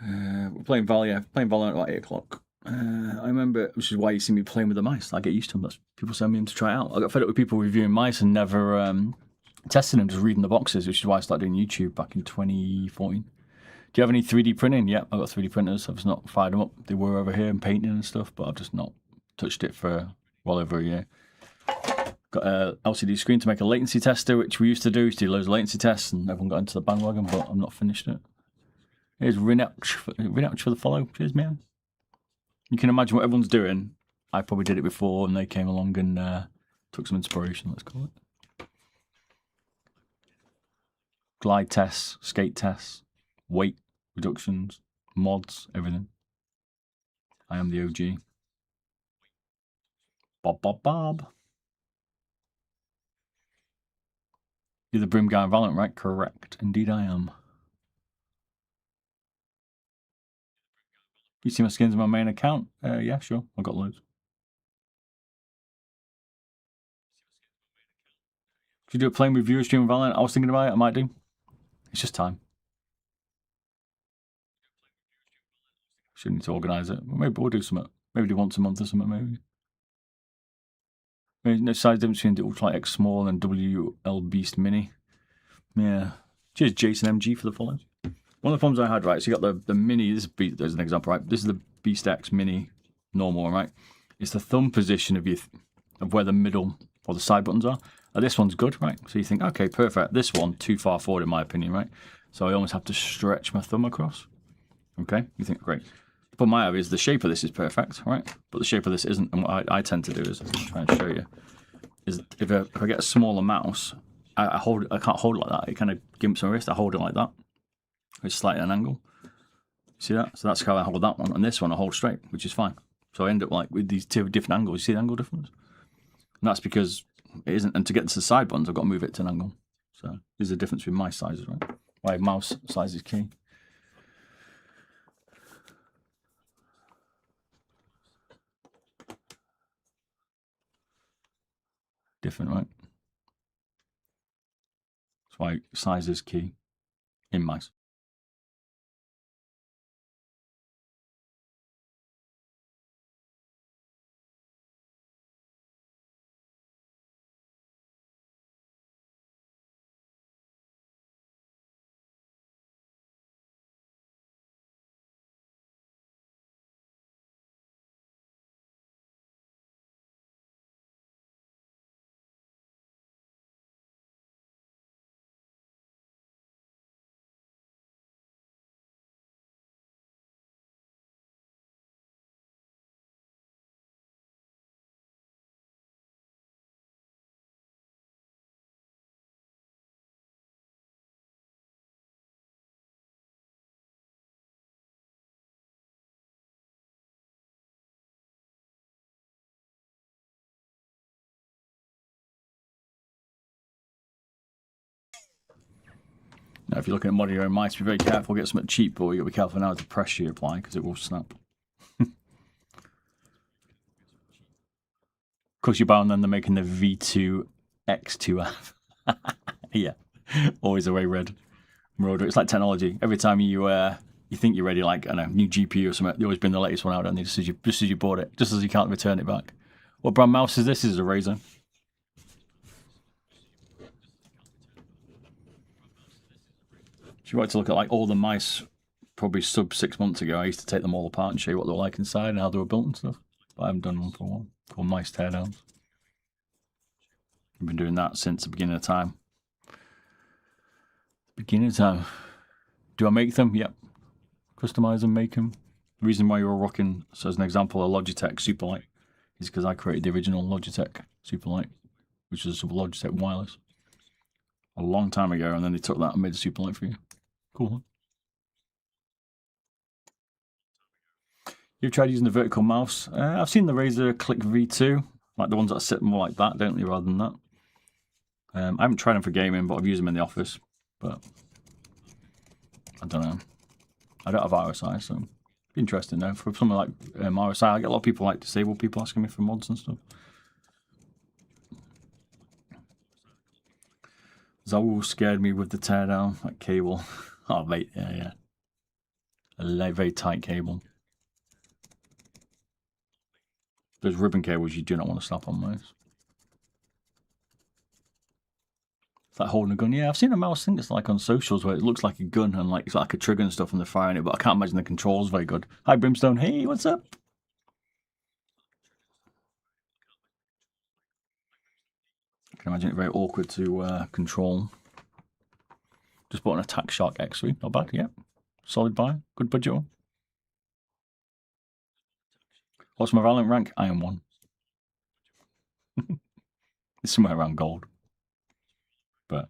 We're playing Valorant at 8 o'clock. I remember, which is why you see me playing with the mice. I get used to them. That's people send me them to try out. I got fed up with people reviewing mice and never testing them, just reading the boxes, which is why I started doing YouTube back in 2014. Do you have any 3D printing? Yep, I've got 3D printers. I've just not fired them up. They were over here and painting and stuff, but I've just not touched it for well over a year. Got a LCD screen to make a latency tester, which we used to do. We used to do loads of latency tests, and everyone got into the bandwagon, but I've not finished it. Here's Rinouch for the follow. Cheers, man. You can imagine what everyone's doing. I probably did it before, and they came along and took some inspiration, let's call it. Glide tests, skate tests, weight reductions, mods, everything. I am the OG. Bob. You're the Brim guy in Valorant, right? Correct. Indeed I am. You see my skins on my main account? Yeah, sure. I've got loads. Should you do a playing with viewer stream of Valorant? I was thinking about it. I might do. It's just time. Should need to organise it. Maybe we'll do something. Maybe do once a month or something, maybe. No size difference between the Ultralight X Small and WL Beast Mini. Yeah. Cheers, Jason MG, for the follow. One of the problems I had, right, so you got the Mini, there's an example, right? This is the Beast X Mini normal one, right? It's the thumb position of where the middle or the side buttons are. This one's good, right? So you think, okay, perfect. This one, too far forward in my opinion, right? So I almost have to stretch my thumb across. Okay, you think, great. The problem I have is the shape of this is perfect, right? But the shape of this isn't. And what I tend to do is, I'll try and show you, is if I get a smaller mouse, I can't hold it like that. It kind of gimps my wrist. I hold it like that. It's slightly at an angle. See that? So that's how I hold that one. And this one I hold straight, which is fine. So I end up like with these two different angles. You see the angle difference? And that's because it isn't. And to get to the side buttons, I've got to move it to an angle. So there's a difference between my sizes, right? My mouse size is key. Different, right? That's why size is key in mice. Now, if you're looking at modding your own mice, be very careful. Get something cheap, but you got to be careful now to pressure you apply because it will snap. Of course, you're bound then they're making the V2 X2F. Yeah, always the way RØDE. It's like technology. Every time you think you're ready, like I don't know, new GPU or something, they always bring the latest one out, and just as you bought it, just as you can't return it back. What brand mouse is this? This is a Razer. If you want to look at like all the mice, probably sub 6 months ago, I used to take them all apart and show you what they were like inside and how they were built and stuff. But I haven't done one for a while. Called Mice Teardowns. I've been doing that since the beginning of time. Do I make them? Yep. Customize them, make them. The reason why you're rocking, so as an example, a Logitech Superlight is because I created the original Logitech Superlight, which is a Logitech wireless, a long time ago, and then they took that and made a Superlight for you. Cool, huh? You've tried using the vertical mouse? I've seen the Razer Click V2, like the ones that sit more like that, don't they, rather than that. I haven't tried them for gaming, but I've used them in the office. But I don't know. I don't have RSI, so interesting though. For something like RSI, I get a lot of people, like disabled people, asking me for mods and stuff. Zawu scared me with the teardown, that cable. Oh mate, yeah. A very tight cable. Those ribbon cables you do not want to snap on those. It's like holding a gun. Yeah, I've seen a mouse thing that's like on socials where it looks like a gun and like it's like a trigger and stuff and they're firing it, but I can't imagine the controls very good. Hi Brimstone, hey, what's up? I can imagine it very awkward to control. Just bought an Attack Shark X3, not bad, yeah. Solid buy, good budget one. What's my Valorant rank? I am 1. It's somewhere around gold. But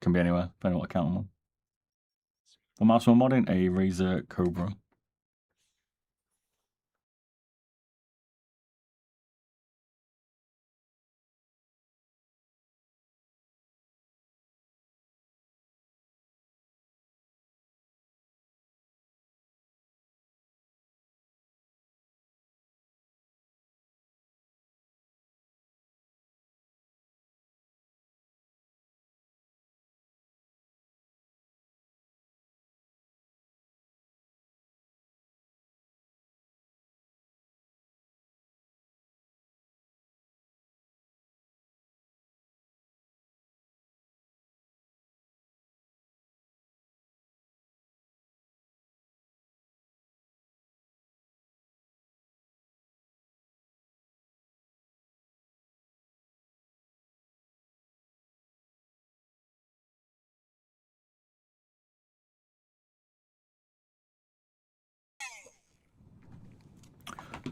can be anywhere, depending on what account I'm on. What mouse am I modding? A Razer Cobra.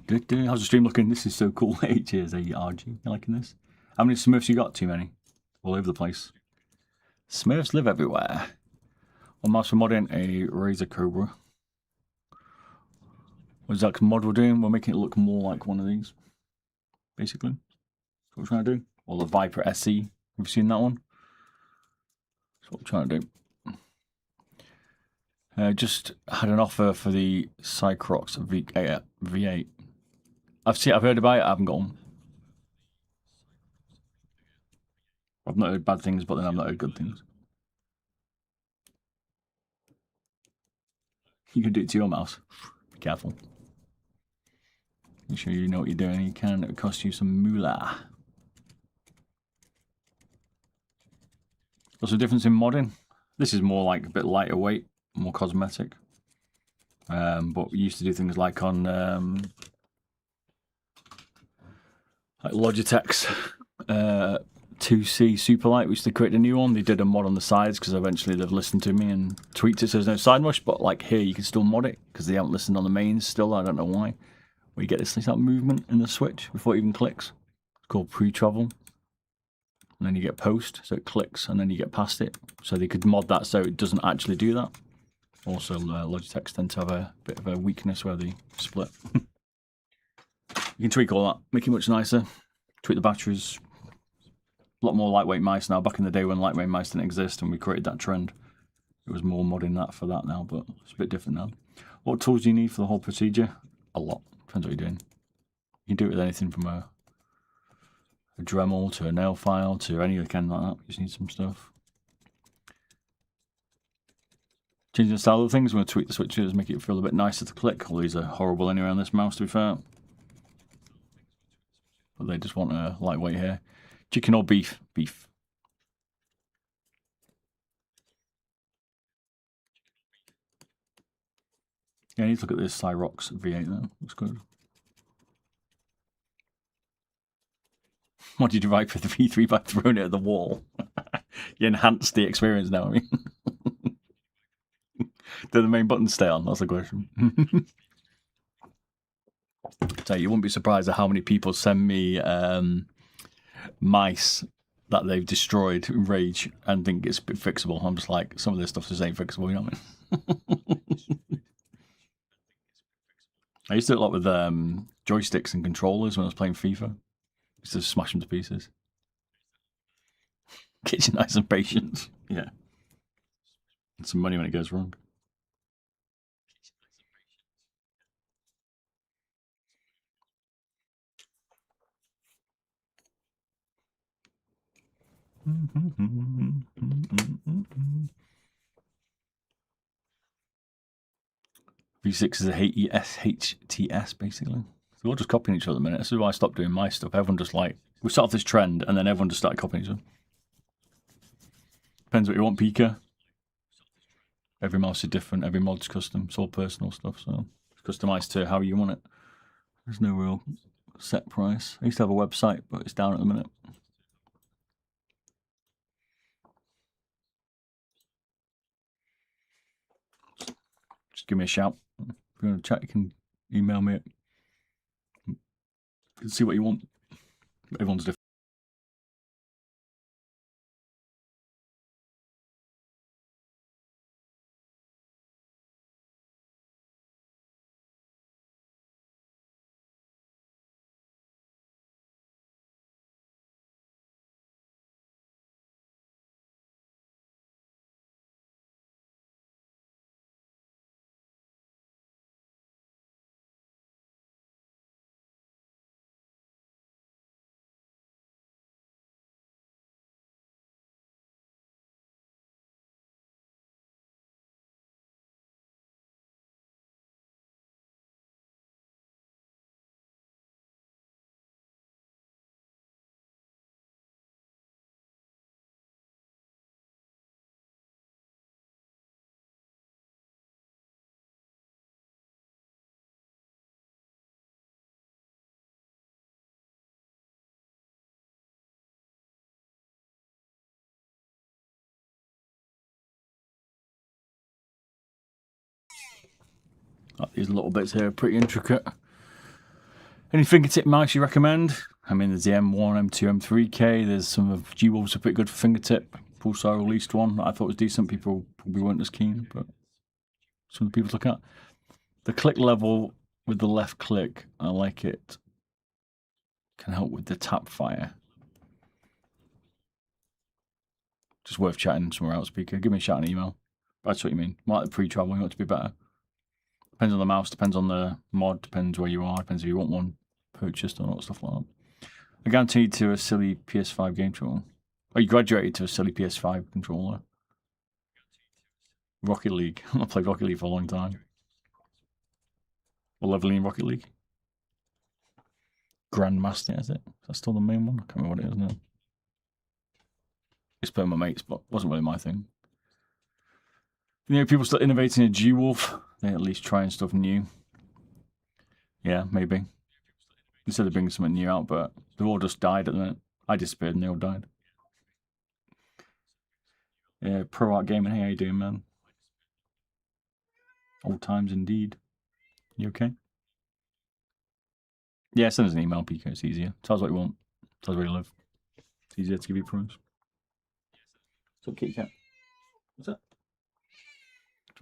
How's the stream looking? This is so cool. 8 years ARG. You liking this? How many Smurfs you got? Too many. All over the place. Smurfs live everywhere. One mouse for modding a Razer Cobra. What is that mod we're doing? We're making it look more like one of these. Basically. That's what we're trying to do. Or the Viper SE. Have you seen that one? That's what we're trying to do. Just had an offer for the Cycrox V8. I've heard about it, I haven't got one. I've not heard bad things, but then I've not heard good things. You can do it to your mouse. Be careful. Make sure you know what you're doing. You can, it cost you some moolah. What's the difference in modding? This is more like a bit lighter weight, more cosmetic. But we used to do things like on like Logitech's 2C Superlight. We used to create a new one. They did a mod on the sides because eventually they've listened to me and tweaked it so there's no side mush. But like here, you can still mod it because they haven't listened on the mains still. I don't know why. Where you get this like movement in the switch before it even clicks. It's called pre-travel. And then you get post, so it clicks, and then you get past it. So they could mod that so it doesn't actually do that. Also, Logitechs tend to have a bit of a weakness where they split. You can tweak all that, make it much nicer. Tweak the batteries. A lot more lightweight mice now. Back in the day when lightweight mice didn't exist and we created that trend, It was more modding that for that now, but it's a bit different now. What tools do you need for the whole procedure? A lot. Depends what you're doing. You can do it with anything from a Dremel to a nail file to any other kind like that. You just need some stuff. Changing the style of things, I'm going to tweak the switches, make it feel a bit nicer to click. All these are horrible anyway on this mouse, to be fair. But they just want a lightweight here. Chicken or beef? Beef. Yeah, I need to look at this Cyrox V8 though. Looks good. What did you write for the V3 by throwing it at the wall? You enhanced the experience now, I mean. Do the main buttons stay on? That's the question. So you wouldn't be surprised at how many people send me mice that they've destroyed in Rage and think it's a bit fixable. I'm just like, some of this stuff just ain't fixable, you know what I mean? I used to do it a lot with joysticks and controllers when I was playing FIFA. I used to smash them to pieces. Get you nice and patient. Yeah. And some money when it goes wrong. V6 is a HTS basically. So we're all just copying each other at the minute. This is why I stopped doing my stuff. Everyone just like, we started this trend and then everyone just started copying each other. Depends what you want, Pika. Every mouse is different, every mod's custom. It's all personal stuff, so it's customized to how you want it. There's no real set price. I used to have a website, but it's down at the minute. Just give me a shout. If you want to chat, you can email me. You can see what you want. Everyone's different. These little bits here are pretty intricate. Any fingertip mice you recommend? I mean, there's the M1, M2, M3K. There's some of G-Wolves are pretty good for fingertip. Pulsar released one that I thought was decent. People probably weren't as keen, but some of the people look at. The click level with the left click, I like it. Can help with the tap fire. Just worth chatting somewhere else, speaker. Give me a shout and email. That's what you mean. Like the pre-travel, you want it to be better. Depends on the mouse, depends on the mod, depends where you are, depends if you want one purchased or not, stuff like that. I guaranteed to a silly PS5 game controller. Oh, you graduated to a silly PS5 controller. Rocket League. I've played Rocket League for a long time. What level in Rocket League? Grandmaster, is it? Is that still the main one? I can't remember what it is now. It's per my mates, but wasn't really my thing. You know, people still innovating a G-Wolf. They at least trying stuff new. Yeah, maybe. Instead of bringing something new out, but they've all just died at the minute. I disappeared and they all died. Yeah, Pro Art Gaming. Hey, how you doing, man? Old times indeed. You okay? Yeah, send us an email, Pico. It's easier. Tell us what you want. Tell us where you live. It's easier to give you a price. What's up, kitty cat? What's that?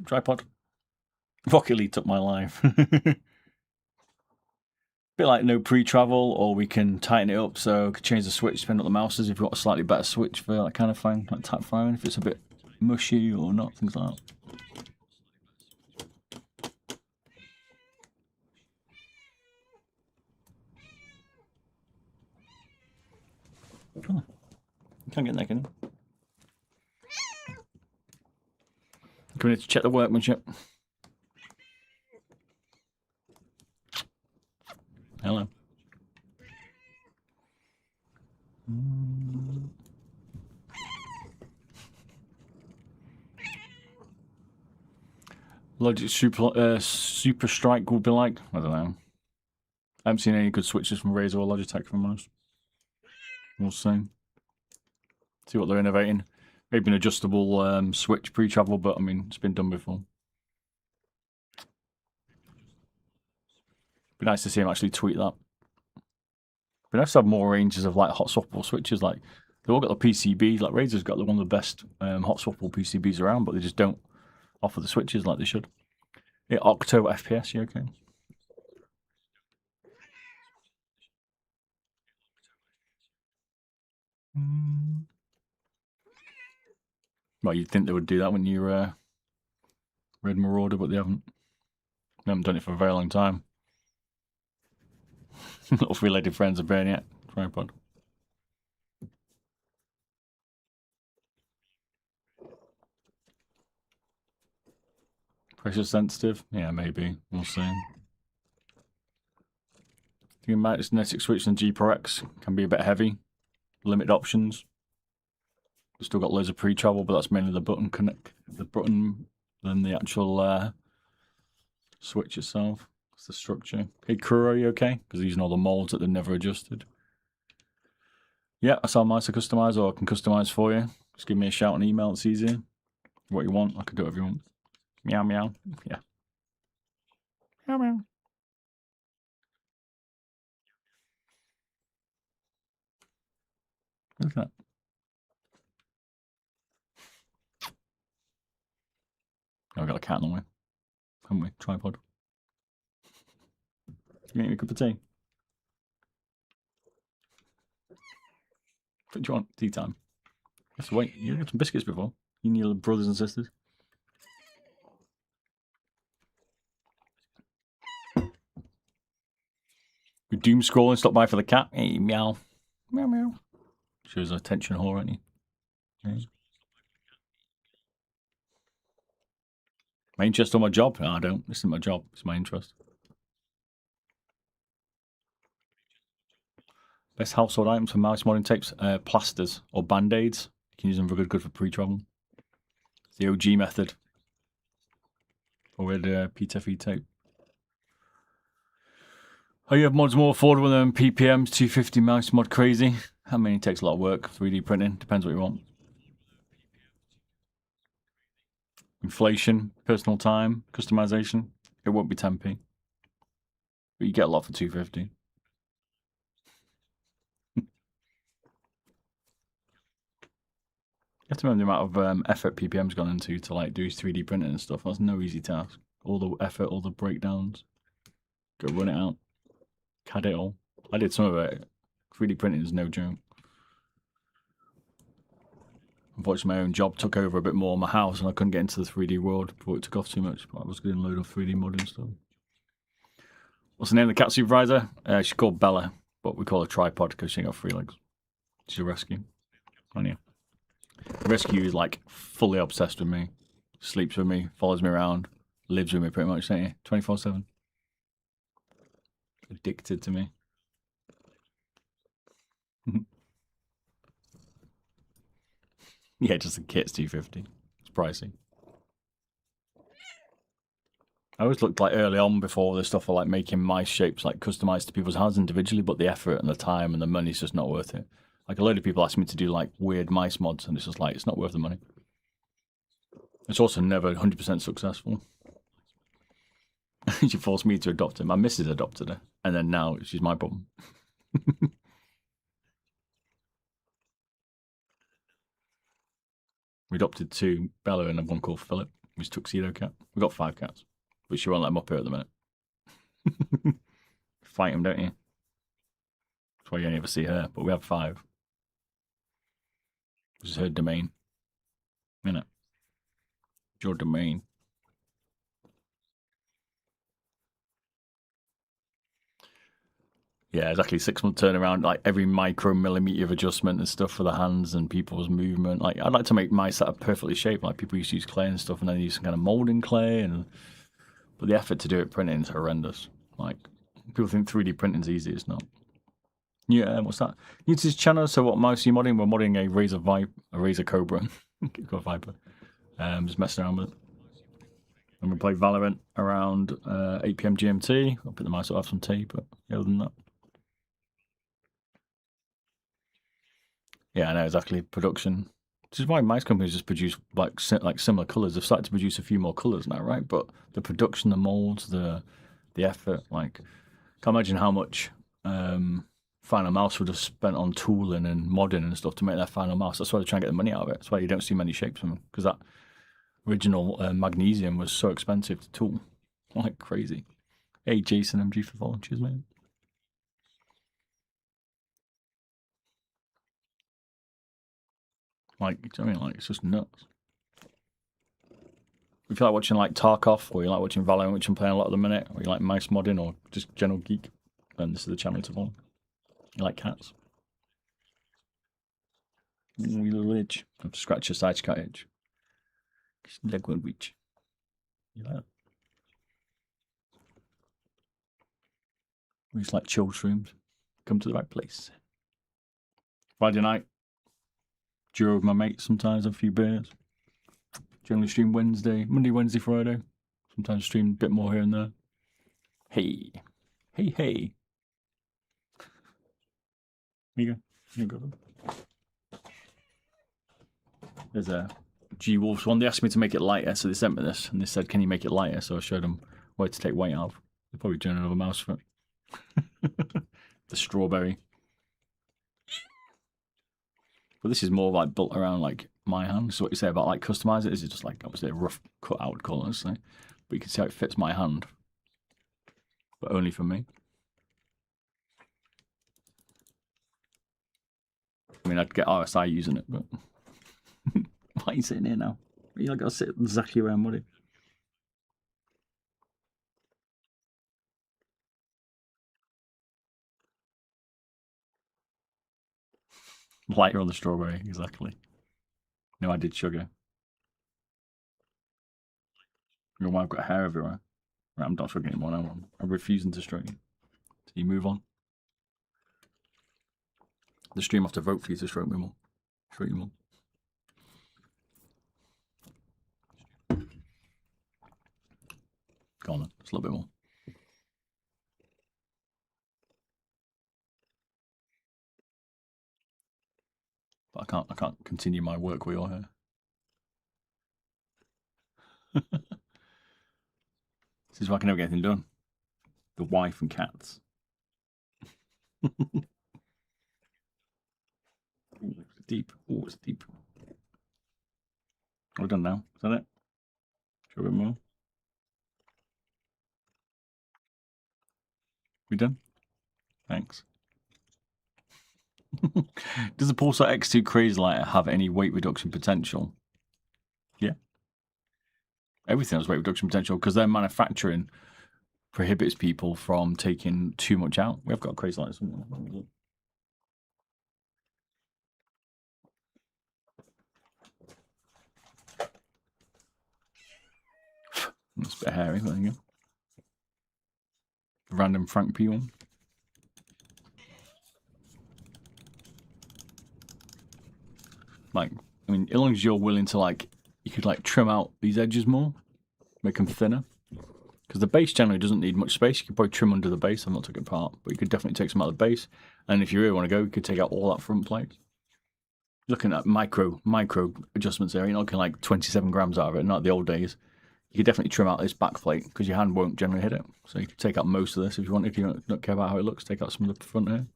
Tripod. Rocket League took my life. Bit like no pre-travel, or we can tighten it up so we can change the switch, depending on the mouses. If you've got a slightly better switch for that kind of thing, like tap firing, if it's a bit mushy or not, things like that. Oh, you can't get that, can you? Come in to check the workmanship. Hello. Logic Super Strike will be like, I don't know. I haven't seen any good switches from Razer or Logitech from most. We'll see. See what they're innovating. Maybe an adjustable switch pre-travel, but I mean, it's been done before. Be nice to see him actually tweet that. Be nice to have more ranges of like hot swappable switches. Like they've all got the PCBs. Like Razer's got one of the best hot swappable PCBs around, but they just don't offer the switches like they should. Yeah, Octo FPS, you okay? Well, you'd think they would do that when you read Marauder, but they haven't. They haven't done it for a very long time. Little three-legged friends of burning it. Tripod. Pressure sensitive? Yeah, maybe. We'll see. The magnetic switch and G Pro X can be a bit heavy. Limited options. We've still got loads of pre-travel, but that's mainly the button connect, the button, than the actual switch itself. It's the structure. Hey, Kuro, are you okay? Because these are all the molds that they've never adjusted. Yeah, that's how mice are customized, or I can customize for you. Just give me a shout and email, it's easier. What you want, I can do whatever you want. Meow, meow. Yeah. Meow, meow. Look at that. Oh, we got a cat in the way, haven't we? Tripod. You make me a cup of tea? What do you want? Tea time. Let's wait. You had some biscuits before. You and your brothers and sisters. We doom scrolling. Stop by for the cat. Hey, meow. Meow, meow. Shows a attention whore, aren't you? Yeah. My interest or my job? No, I don't. This isn't my job. It's my interest. Best household items for mouse modding tapes? Plasters or band-aids. You can use them for good for pre-travel. It's the OG method. Or with PTFE tape. Oh, you have mods more affordable than PPMs, 250 mouse mod crazy. I mean, it takes a lot of work. 3D printing, depends what you want. Inflation, personal time, customization. It won't be 10p. But you get a lot for 250. You have to remember the amount of effort PPM's gone into to like do 3D printing and stuff. That's no easy task. All the effort, all the breakdowns. Go run it out. CAD it all. I did some of it. 3D printing is no joke. Unfortunately, my own job took over a bit more of my house and I couldn't get into the 3D world before it took off too much. But I was doing a load of 3D modding stuff. What's the name of the cat supervisor? She's called Bella, but we call her Tripod because she ain't got 3 legs. She's a rescue. Aren't you? Rescue is like fully obsessed with me, sleeps with me, follows me around, lives with me pretty much, ain't you? 24/7. Addicted to me. Yeah, just the kit's 250. It's pricey. I always looked like early on before this stuff for like making mice shapes like customized to people's houses individually, but the effort and the time and the money's just not worth it. Like a load of people ask me to do like weird mice mods, and it's just like it's not worth the money. It's also never 100% successful. She forced me to adopt him. My missus adopted her, and then now she's my problem. We adopted 2, Bella and one called Philip, who's tuxedo cat. We've got 5 cats, but she won't let them up here at the minute. Fight them, don't you? That's why you only ever see her, but we have 5. This is her domain. Innit? your domain. Yeah, exactly. 6-month turnaround, like every micro-millimeter of adjustment and stuff for the hands and people's movement. Like, I'd like to make my setup perfectly shaped. Like, people used to use clay and stuff, and then use some kind of molding clay. But the effort to do it printing is horrendous. Like, people think 3D printing's easy. It's not. Yeah, what's that? New to this channel, so what mouse are you modding? We're modding a Razer Cobra. Got Viper. Just messing around with it. I'm going to play Valorant around 8 PM GMT. I'll put the mouse up, have some tea, but other than that. Yeah, I know, exactly. Production. This is why mice companies just produce like similar colours. They've started to produce a few more colours now, right? But the production, the molds, the effort, like, can't imagine how much Final Mouse would have spent on tooling and modding and stuff to make their final mouse. That's why they're trying to get the money out of it. That's why you don't see many shapes from them, because that original magnesium was so expensive to tool, like crazy. Hey, Jason MG for following. Cheers, mate. Like, you know what I mean? Like, it's just nuts. If you like watching like Tarkov, or you like watching Valorant, which I'm playing a lot at the minute, or you like mouse modding, or just general geek, then this is the channel to follow. You like cats? Wee little itch. I have to scratch your side cat itch. Leg won't reach. You like that? We just like chill streams. Come to the right place. Friday night. Duo with my mates, sometimes a few beers. Generally stream Monday, Wednesday, Friday. Sometimes stream a bit more here and there. Hey. Hey, hey. Here you go. Here you go. There's a G-Wolves one. They asked me to make it lighter, so they sent me this. And they said, can you make it lighter? So I showed them where to take weight out. They'll probably turn another mouse for it. The strawberry. But this is more like built around like my hand. So what you say about like customize it is just like obviously a rough cut out colour, honestly. But you can see how it fits my hand. But only for me. I mean, I'd get RSI using it, but why are you sitting here now? You like gotta sit exactly around Muddy. Lighter on the strawberry, exactly. No, I did sugar. Your wife got hair everywhere. Right, I'm not struggling anymore now. I'm refusing to straighten. So you move on. The stream have to vote for you to straighten me more. Straighten more. Go on then, just a little bit more. But I can't continue my work with your hair. This is why I can never get anything done. The wife and cats. Ooh, it's deep. Oh, it's deep. We're done now. Is that it? Show a bit more. We done? Thanks. Does the Pulsar X2 Crazy Lighter have any weight reduction potential? Yeah. Everything has weight reduction potential because their manufacturing prohibits people from taking too much out. We have got a Crazy Lighter somewhere. That's a bit hairy, there you go. Random Frank P one. Like, I mean, as long as you're willing to, like, you could, like, trim out these edges more, make them thinner. Because the base generally doesn't need much space. You could probably trim under the base. I've not took it apart, but you could definitely take some out of the base. And if you really want to go, you could take out all that front plate. Looking at micro adjustments there, you're not looking like 27 grams out of it, not the old days. You could definitely trim out this back plate because your hand won't generally hit it. So you could take out most of this if you want. If you don't care about how it looks, take out some of the front here.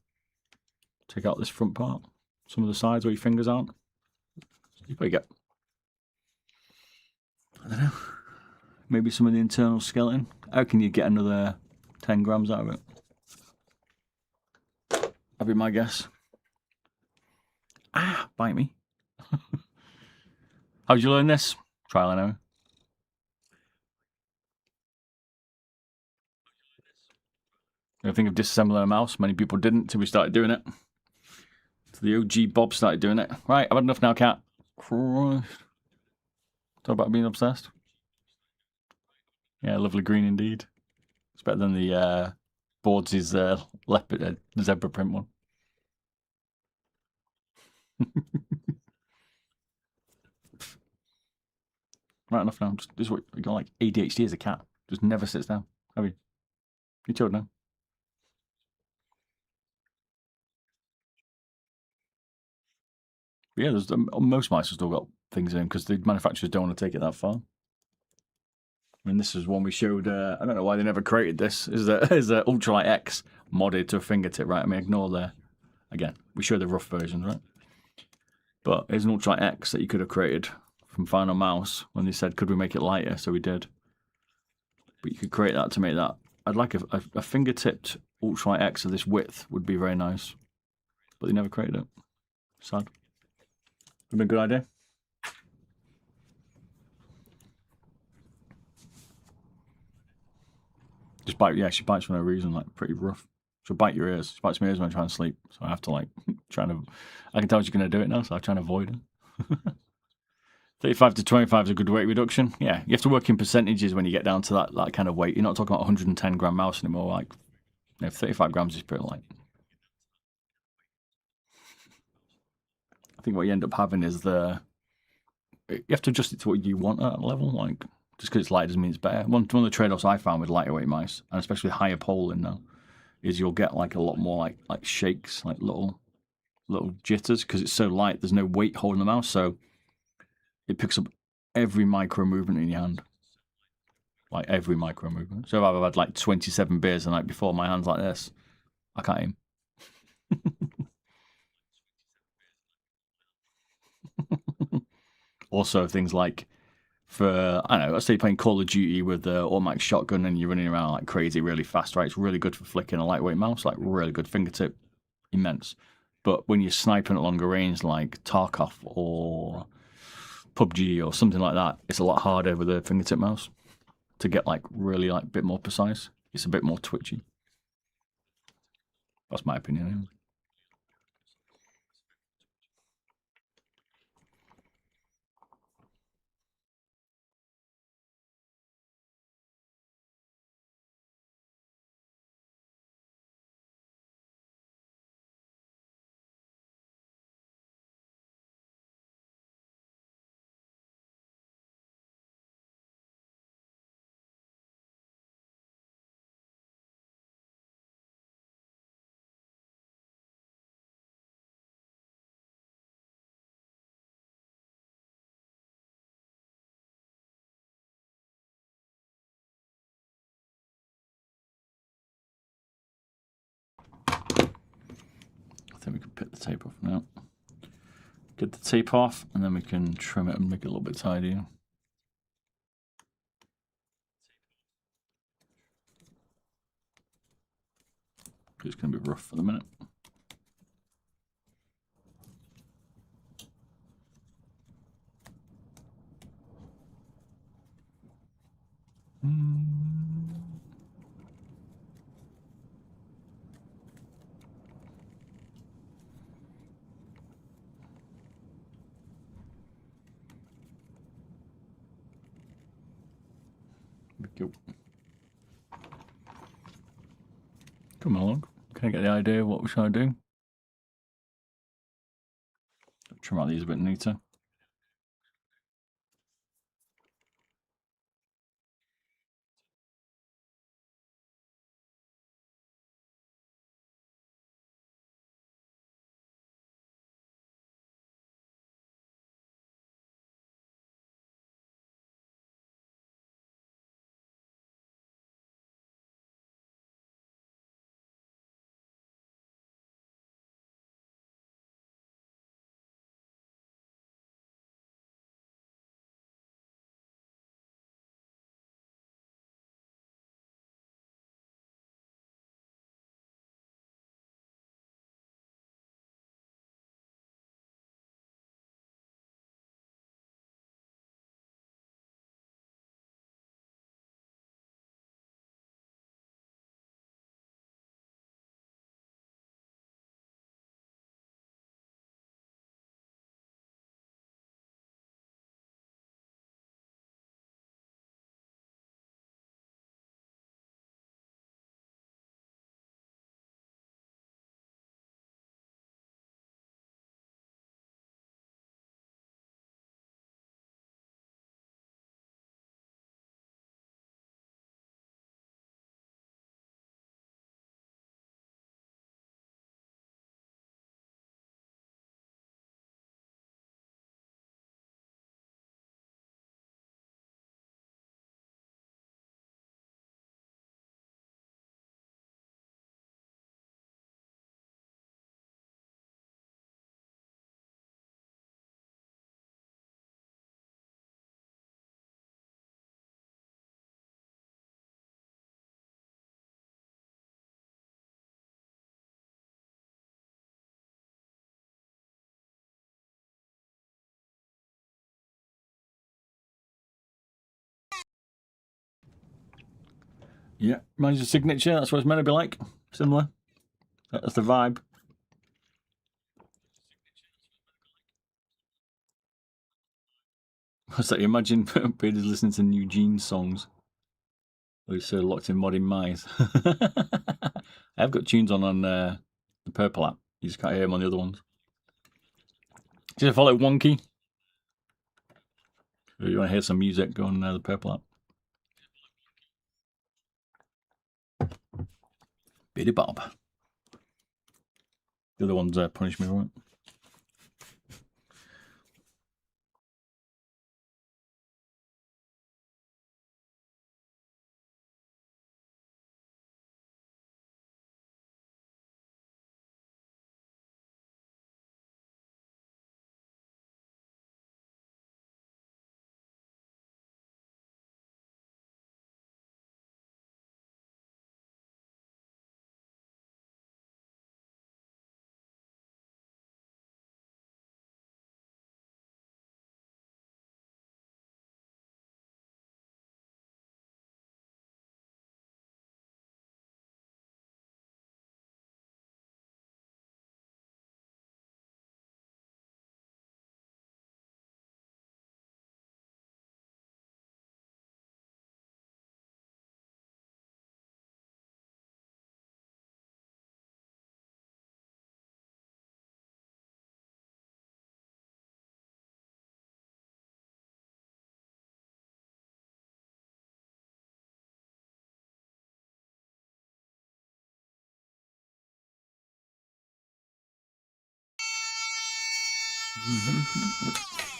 Take out this front part. Some of the sides where your fingers aren't. You probably get, I don't know, maybe some of the internal skeleton. How can you get another 10 grams out of it? That'd be my guess. Ah, bite me. How'd you learn this? Trial and error. I think of disassembling a mouse. Many people didn't until we started doing it. So the OG Bob started doing it. Right, I've had enough now, cat. Talk about being obsessed. Yeah, lovely green indeed. It's better than the Boards' leopard zebra print one. Right, enough now. This is what you got, like ADHD as a cat. Just never sits down. Have you? You chilled now. But yeah, there's most mice have still got things in because the manufacturers don't want to take it that far. I mean, this is one we showed. I don't know why they never created this. Is a Ultralight X modded to a fingertip, right? I mean, ignore the again. We showed the rough versions, right? But it's an Ultralight X that you could have created from Final Mouse when they said, could we make it lighter? So we did. But you could create that to make that. I'd like a finger-tipped Ultralight X of this width would be very nice. But they never created it. Sad. Would have been a good idea. Just bite, yeah, she bites for no reason, like pretty rough. She'll bite your ears. She bites my ears when I try and sleep. So I have to like I can tell she's going to do it now, so I try and avoid it. 35 to 25 is a good weight reduction. Yeah, you have to work in percentages when you get down to that kind of weight. You're not talking about 110 gram mouse anymore. Like, 35 grams is pretty light. I think what you end up having is you have to adjust it to what you want at a level. Like, just because it's light doesn't mean it's better. One of the trade-offs I found with lighter weight mice, and especially higher polling now, is you'll get like a lot more like shakes, like little jitters, because it's so light. There's no weight holding the mouse, so it picks up every micro movement in your hand. Like every micro movement. So if I've had like 27 beers the night before, my hand's like this, I can't aim. Also, things like for, I don't know, let's say you're playing Call of Duty with the automatic shotgun and you're running around like crazy really fast, right? It's really good for flicking a lightweight mouse, like really good fingertip, immense. But when you're sniping at longer range, like Tarkov or PUBG or something like that, it's a lot harder with a fingertip mouse to get like really like a bit more precise. It's a bit more twitchy. That's my opinion. Anyway. I think we can pick the tape off now. Get the tape off, and then we can trim it and make it a little bit tidier. It's going to be rough for the minute. Go. Come along. Can I get the idea of what we're trying to do? Trim out these a bit neater. Yeah, mine's a signature. That's what it's meant to be like. Similar. That's the vibe. What's that? You imagine Bearded listening to New Jeans songs. Or he's so locked in modding mice. I've got tunes on the Purple app. You just can't hear them on the other ones. Just follow Wonky. If you want to hear some music, go on the Purple app. Beardedbob. The other ones punish me, right?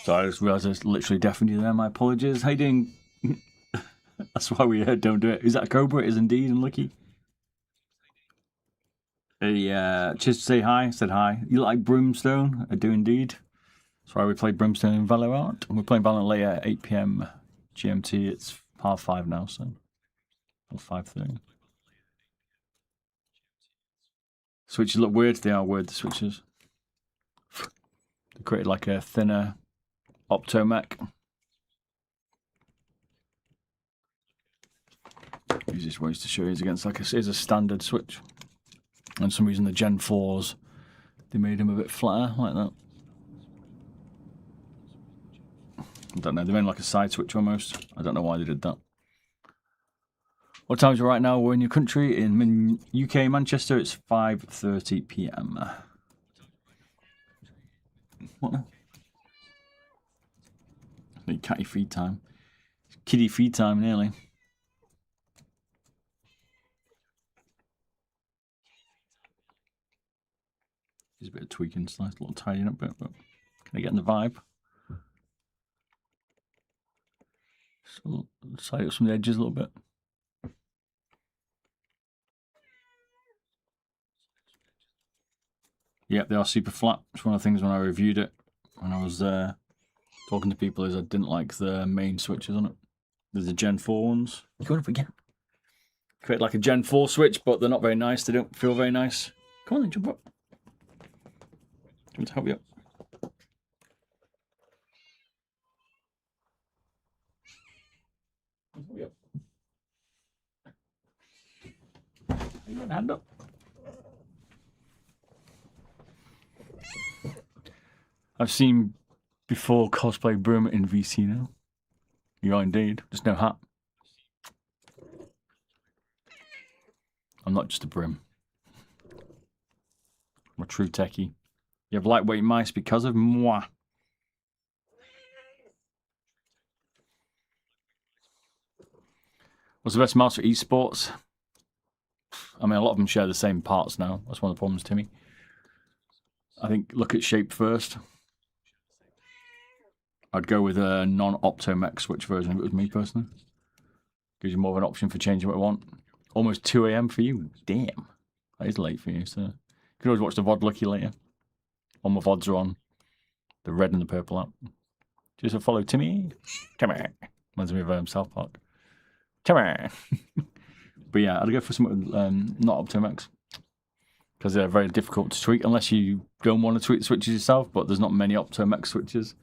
Sorry, I just realised I was literally deafened you there. My apologies. How you doing? That's why we don't do it. Is that a Cobra? It is indeed, and lucky. Just to say hi. Said hi. You like Brimstone? I do indeed. That's why we played Brimstone in Valorant. We're playing Valorant later at 8 PM GMT. It's 5:30 now, so. Or 5:30. Switches look weird. They are weird, the switches. They created like a thinner optomech. Easiest ways to show you is against like a standard switch. And for some reason the Gen 4s, they made them a bit flatter like that. I don't know, they made like a side switch almost. I don't know why they did that. What time is it right now? We're in your country, in UK, Manchester. It's 5:30 PM. What now? Need catty feed time. Kiddie feed time nearly. There's a bit of tweaking, it's nice little tidying up bit, but can I get in the vibe? So tidy up some of the edges a little bit. Yep, they are super flat. It's one of the things when I reviewed it, when I was talking to people, is I didn't like the main switches on it. There's the Gen 4 ones. Going up again. Create like a Gen 4 switch, but they're not very nice. They don't feel very nice. Come on then, jump up. Do you want to help you up? Help you up. You got a hand up? I've seen before cosplay Brim in VC now. You are indeed. Just no hat. I'm not just a Brim. I'm a true techie. You have lightweight mice because of moi. What's the best mouse for esports? I mean, a lot of them share the same parts now. That's one of the problems, Timmy. I think look at shape first. I'd go with a non-optomech switch version if it was me personally. Gives you more of an option for changing what you want. Almost 2 AM for you. Damn. That is late for you, so you can always watch the VOD lucky later. All my VODs are on the red and the purple app. Just a follow Timmy. Timmy. Reminds me of South Park. Timmy. But yeah, I'd go for something not optomechs. Because they're very difficult to tweak unless you don't want to tweak the switches yourself, but there's not many optomech switches.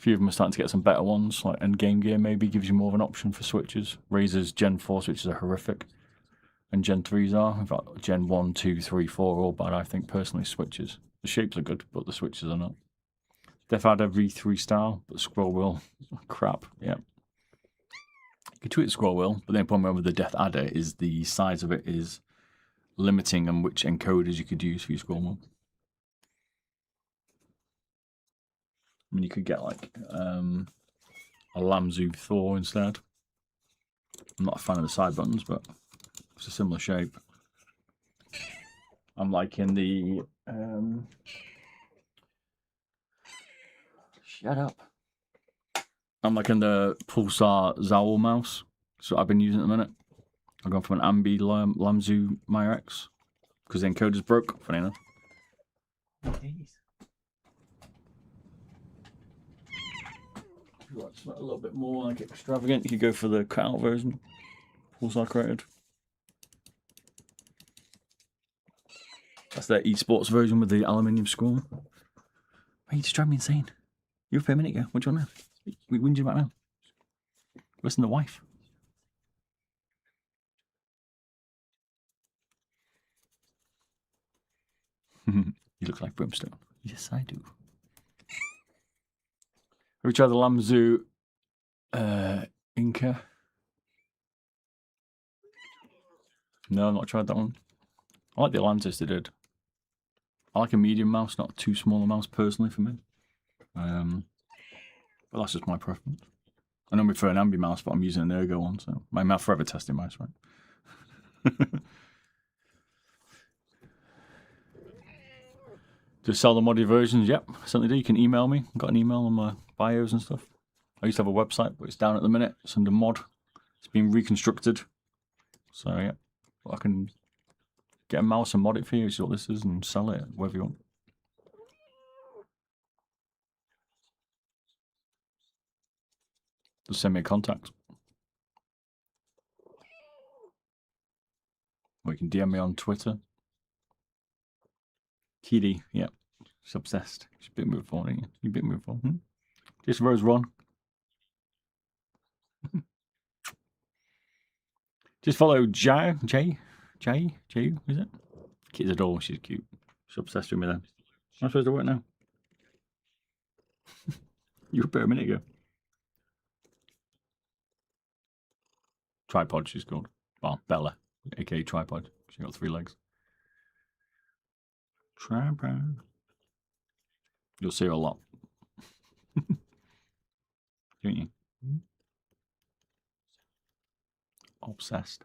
few of them are starting to get some better ones, like Endgame Gear maybe gives you more of an option for switches. Razer's Gen 4 switches are horrific, and Gen 3s are. In fact, Gen 1, 2, 3, 4 are all bad, I think, personally, switches. The shapes are good, but the switches are not. They've had a V3 style, but scroll wheel, crap, yeah. You could tweak the scroll wheel, but the problem with the Death Adder is the size of it is limiting on which encoders you could use for your scroll wheel. I mean, you could get like a Lamzu Thor instead. I'm not a fan of the side buttons, but it's a similar shape. I'm liking the shut up. I'm liking the Pulsar Zowl mouse. So I've been using at the minute. I've gone from an AMD Lamzu Maya X because the encoder's broke. Funny enough. Jeez. If you want something a little bit more like extravagant, you could go for the cutout version. Pulsar created. That's their esports version with the aluminium scroll. Why you just drive me insane? You were for a minute ago. What do you want now? We whinging about now. Worse than the wife. You look like Brimstone. Yes, I do. Have we tried the Lamzu Inca? No, I've not tried that one. I like the Atlantis they did. I like a medium mouse, not too small a mouse personally for me. But that's just my preference. I normally prefer an Ambi mouse, but I'm using an Ergo one, so my mouth forever testing mouse, right? To sell the modded versions, yep, certainly do. You can email me. I've got an email on my bios and stuff. I used to have a website, but it's down at the minute. It's under mod. It's been reconstructed. So yeah, I can get a mouse and mod it for you, see what this is, and sell it wherever you want. Just send me a contact. Or you can DM me on Twitter. Kitty, yeah. She's obsessed. She's a bit moved on, ain't you? You're a bit moved on. Just Rose Ron. Just follow Jay, is it? Kitty's adorable, she's cute. She's obsessed with me then. I'm supposed to work now. You were better a minute ago. Tripod, she's called. Well, Bella, aka Tripod. She got 3 legs. Tripod. You'll see her a lot. Don't you? Obsessed.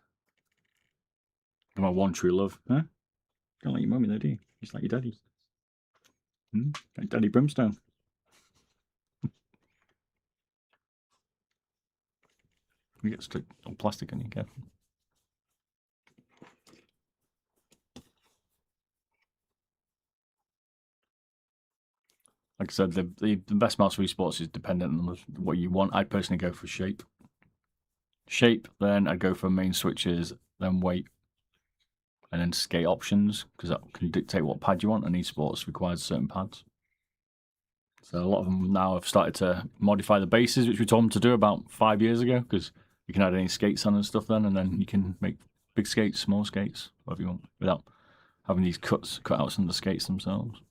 You're my one true love, huh? Don't like your mummy though, do you? Just like your daddy. Like Daddy Brimstone. You get stuck on plastic on you, careful. Like I said, the best mouse for esports is dependent on what you want. I'd personally go for shape. Shape, then I'd go for main switches, then weight, and then skate options, because that can dictate what pad you want, and esports requires certain pads. So a lot of them now have started to modify the bases, which we told them to do about 5 years ago, because you can add any skates on and stuff then, and then you can make big skates, small skates, whatever you want, without having these cutouts on the skates themselves.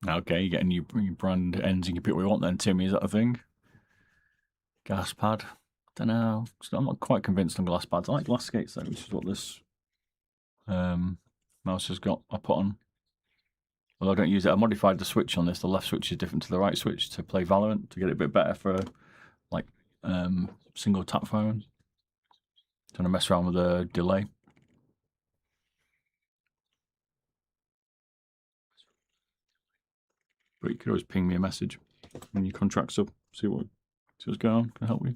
Okay, you get a new brand ends, you can pick what you want then, Timmy, is that a thing? Gas pad. Don't know. I'm not quite convinced on glass pads. I like glass skates though, which is what this mouse has got. I put on. Although I don't use it. I modified the switch on this. The left switch is different to the right switch to play Valorant to get it a bit better for like single tap phone. Trying to mess around with the delay. But you could always ping me a message when your contract's up. See what's going on. Can I help you?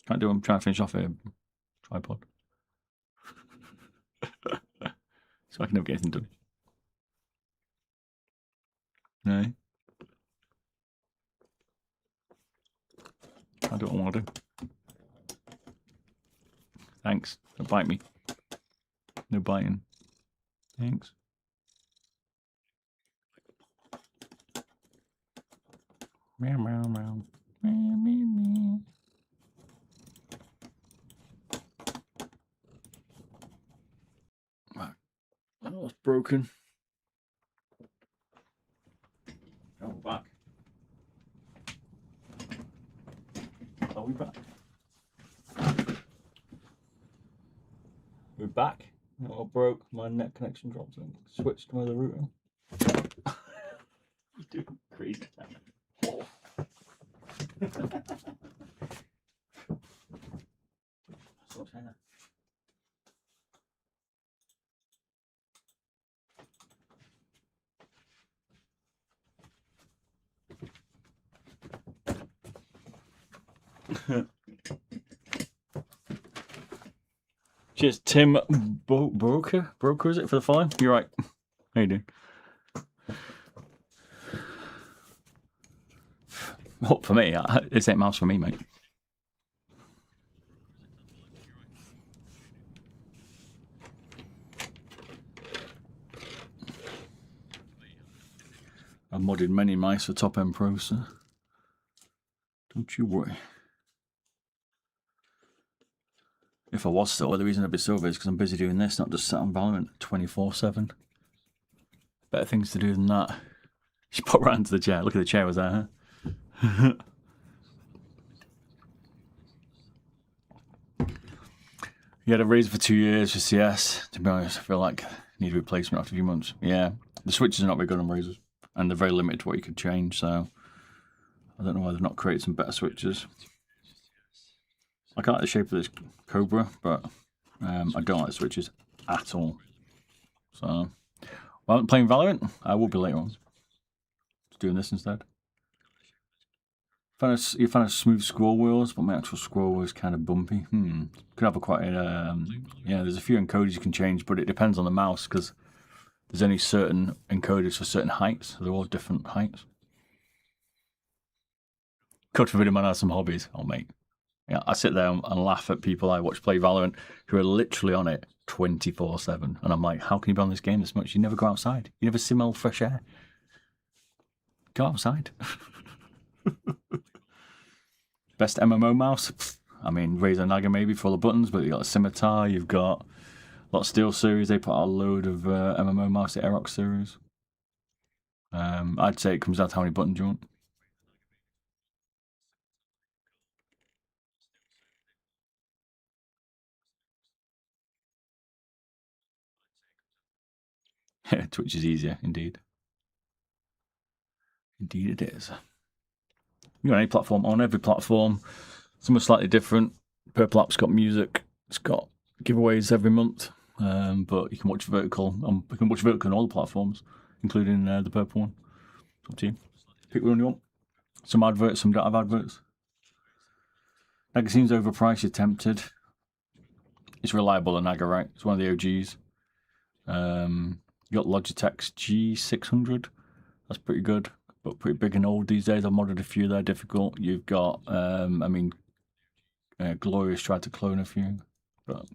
Can't do. I'm trying to finish off a tripod. So I can never get anything done. No. I don't want to. Thanks. Don't bite me. No biting. Thanks. Meow, meow, meow. Meow, meow, meow. Right. Oh, it's broken. Oh, we're back. Are we back? We're back. Oh, broke. My net connection dropped and switched to the router. You're doing crazy. Cheers, Tim Broker, is it, for the follow? You're right. How you doing? Well, for me, this ain't mouse for me, mate. I've modded many mice for top-end pros, so don't you worry. If I was still, the reason I'd be so busy is because I'm busy doing this, not just sat on Valorant 24/7. Better things to do than that. You should pop right into the chair. Look at the chair was there, huh? You had a Razer for 2 years for CS. To be honest, I feel like I need a replacement after a few months. Yeah, the switches are not very good on Razers, and they're very limited to what you could change, so I don't know why they've not created some better switches. I like the shape of this Cobra, but I don't like the switches at all. So, while I'm playing Valorant, I will be later on. Just doing this instead. You're a fan of smooth scroll wheels, but my actual scroll wheel is kind of bumpy. Could have yeah, there's a few encoders you can change, but it depends on the mouse, because there's only certain encoders for certain heights. So they're all different heights. God forbid a man has some hobbies. Oh, mate. Yeah, I sit there and laugh at people I watch play Valorant who are literally on it 24/7. And I'm like, how can you be on this game this much? You never go outside. You never smell fresh air. Go outside. Best MMO mouse? I mean, Razer Naga maybe for all the buttons, but you've got a Scimitar, you've got a lot of Steel series. They put out a load of MMO mouse, the Aerox series. I'd say it comes down to how many buttons you want. Twitch is easier, indeed. Indeed it is. You're on any platform, on every platform. Some are slightly different. Purple App's got music. It's got giveaways every month. But you can watch vertical. You can watch vertical on all the platforms, including the purple one. It's up to you. Pick one you want. Some adverts, some don't have adverts. Naga seems overpriced. You're tempted. It's reliable, the Naga, right? It's one of the OGs. You got Logitech's G600. That's pretty good, but pretty big and old these days. I've modded a few. They're difficult. You've got, Glorious tried to clone a few, but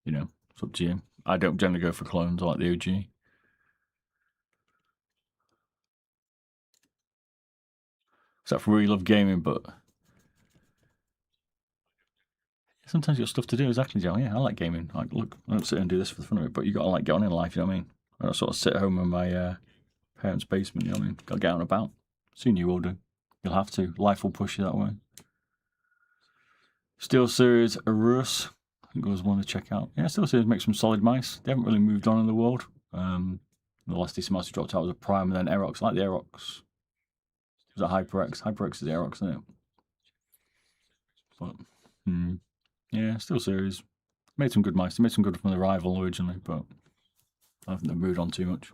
you know, it's up to you. I don't generally go for clones. I like the OG. Except for really love gaming, but sometimes you got stuff to do. Exactly, Joe. Yeah, I like gaming. Like, look, I don't sit and do this for the fun of it, but you got to like get on in life. You know what I mean? I don't sort of sit at home in my parents' basement. You know what I mean? Got to get out and about. Soon you will do. You'll have to. Life will push you that way. Steel Series Arus. I think was one to check out. Yeah, Steel Series makes some solid mice. They haven't really moved on in the world. The last decent mouse we dropped out was a Prime and then Aerox. I like the Aerox. Was it HyperX? HyperX is the Aerox, isn't it? But, yeah, Steel Series. Made some good mice. They made some good from the rival originally, but I don't think they've moved on too much.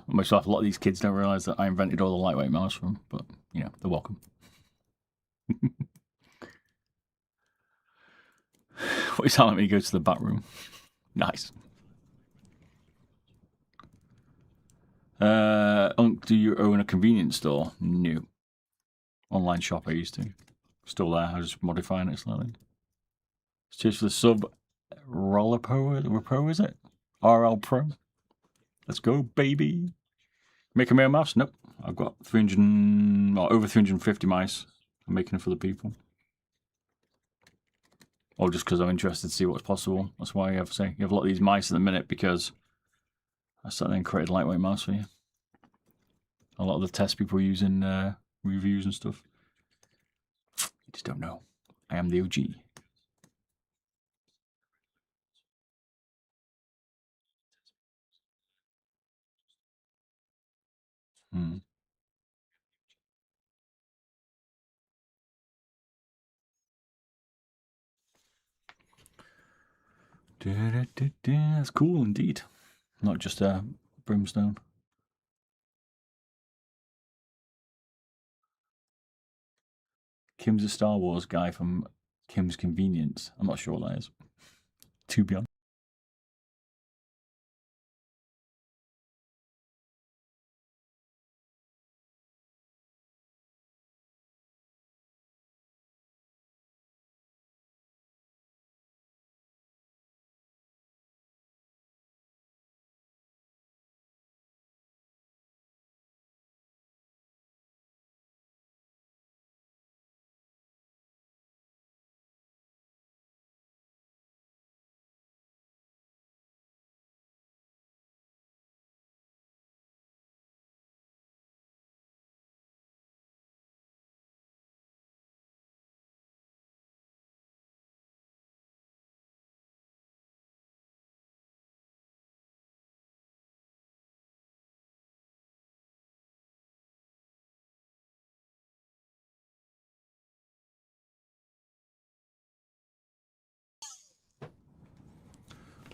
Myself, a lot of these kids don't realise that I invented all the lightweight mouse for them, but you know, they're welcome. What is telling me to go to the back room? Nice. Unc, do you own a convenience store? No. Online shop I used to. Still there, I was just modifying it slightly. Cheers for the sub. Pro, is it? RL Pro. Let's go, baby. Make a mail mouse? Nope. I've got 300 or over 350 mice. I'm making it for the people. Or just because I'm interested to see what's possible. That's why you have a lot of these mice at the minute, because I sat there and created a lightweight mouse for you. A lot of the tests people use in reviews and stuff. You just don't know. I am the OG. That's cool indeed. Not just a Brimstone. Kim's a Star Wars guy from Kim's Convenience. I'm not sure what that is, to be honest.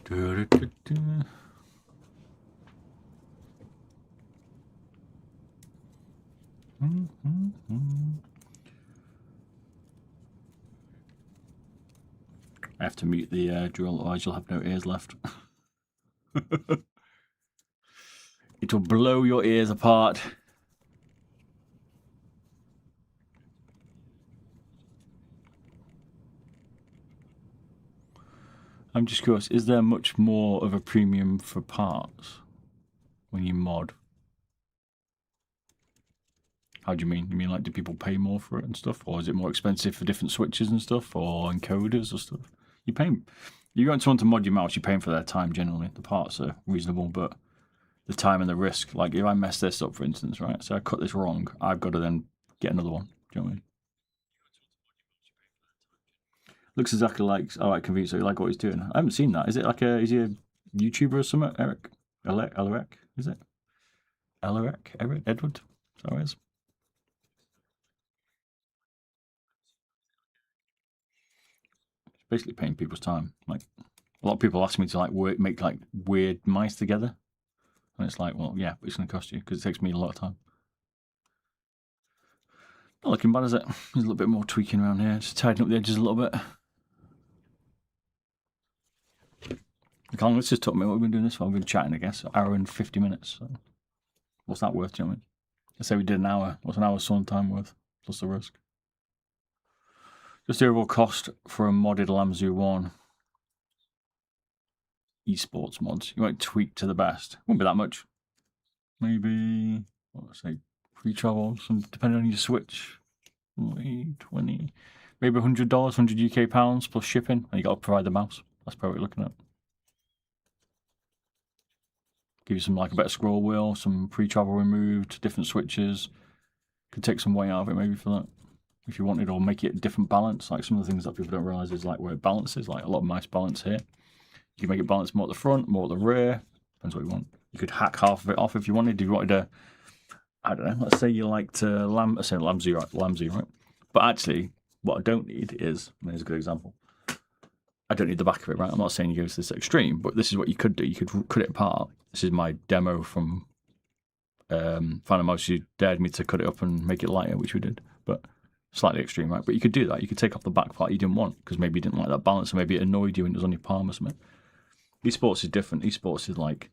I have to mute the drill, otherwise you'll have no ears left. It'll blow your ears apart. I'm just curious, is there much more of a premium for parts when you mod? How do you mean? You mean like, do people pay more for it and stuff? Or is it more expensive for different switches and stuff? Or encoders or stuff? You go into someone to mod your mouse, you're paying for their time generally. The parts are reasonable, but the time and the risk, like if I mess this up, for instance, right? So I cut this wrong, I've got to then get another one. Do you know what I mean? Looks exactly like, all right, convenient. So you like what he's doing? I haven't seen that. Is it like is he a YouTuber or something? Eric? Eleric? Is it? Eleric? Edward? Sorry, is. It's basically paying people's time. Like, a lot of people ask me to like make like weird mice together. And it's like, well, yeah, but it's going to cost you because it takes me a lot of time. Not looking bad, is it? There's a little bit more tweaking around here. Just tidying up the edges a little bit. Okay, let's just talk about what we've been doing this for. We've been chatting, I guess. An hour and 50 minutes. So what's that worth, do you know what I mean? Let's say we did an hour. What's an hour's sun time worth? Plus the risk. Just the overall cost for a modded Lamzu 1 esports mods. You might tweak to the best. Won't be that much. Maybe, let's say, pre-travel, depending on your switch. 20, maybe $100, 100 UK pounds plus shipping. And you got to provide the mouse. That's probably what we're looking at. Give you some like a better scroll wheel, some pre-travel removed, different switches. Could take some weight out of it maybe for that, if you wanted, or make it a different balance. Like some of the things that people don't realise is like where it balances, like a lot of mice balance here. You can make it balance more at the front, more at the rear. Depends what you want. You could hack half of it off if you wanted. If you wanted to, I don't know, let's say you liked Lamzu, right? But actually, what I don't need is, here's a good example. I don't need the back of it, right? I'm not saying you go to this extreme, but this is what you could do. You could cut it apart. This is my demo from Final Mouse. You dared me to cut it up and make it lighter, which we did, but slightly extreme, right? But you could do that. You could take off the back part you didn't want because maybe you didn't like that balance, or maybe it annoyed you and it was on your palm or something. Esports is different. Esports is like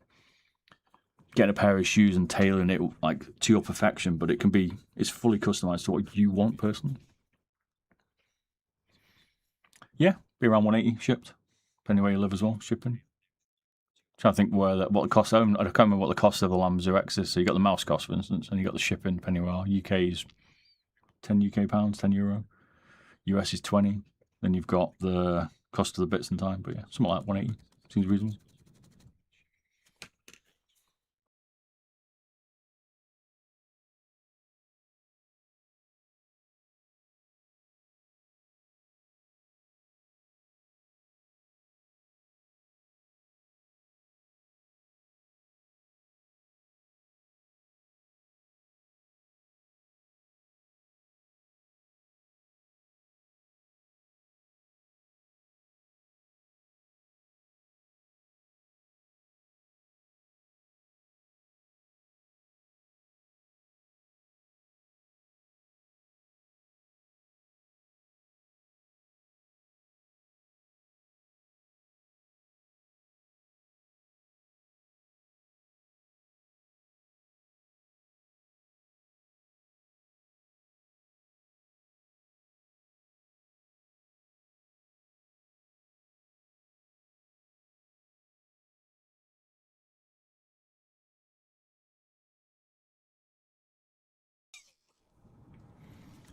getting a pair of shoes and tailoring it like to your perfection, but it's fully customized to what you want personally. Yeah, be around 180 shipped, depending where you live as well. Shipping. Trying to think what the cost. I can't remember what the cost of the Lamzu X is. So you got the mouse cost, for instance, and you got the shipping. Depending where UK is 10 UK pounds, 10 euro. US is 20. Then you've got the cost of the bits and time. But yeah, something like 180 seems reasonable.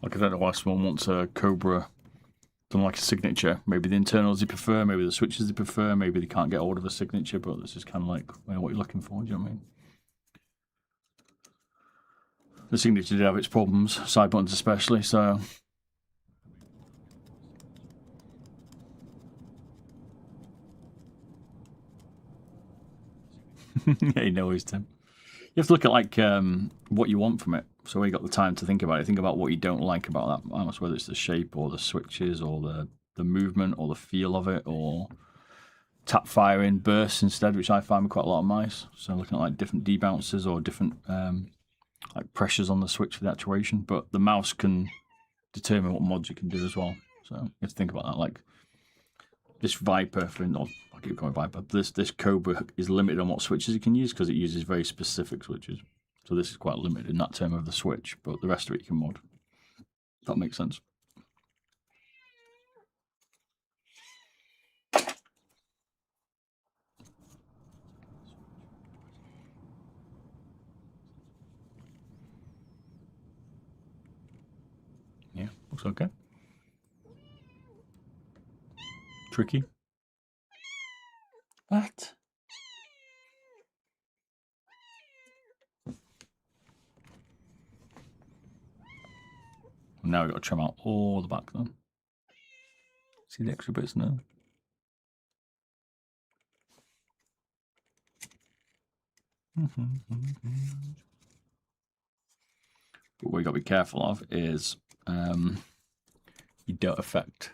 Like I don't know why someone wants a Cobra done like a signature. Maybe the internals they prefer, maybe the switches they prefer, maybe they can't get hold of a signature, but this is kind of like what you're looking for, do you know what I mean? The signature did have its problems, side buttons especially, so... Yeah, you know he's Tim. You have to look at like what you want from it. So when you got the time to think about it, think about what you don't like about that mouse, whether it's the shape or the switches or the movement or the feel of it, or tap firing bursts instead, which I find with quite a lot of mice. So looking at like different debounces or different like pressures on the switch for the actuation. But the mouse can determine what mods you can do as well. So you have to think about that. Like this Viper, I keep calling it Viper. This Cobra is limited on what switches you can use because it uses very specific switches. So this is quite limited in that term of the switch, but the rest of it you can mod. If that makes sense. Yeah, looks okay. Tricky. What? Now we've got to trim out all the back then. See the extra bits now? But what you got to be careful of is you don't affect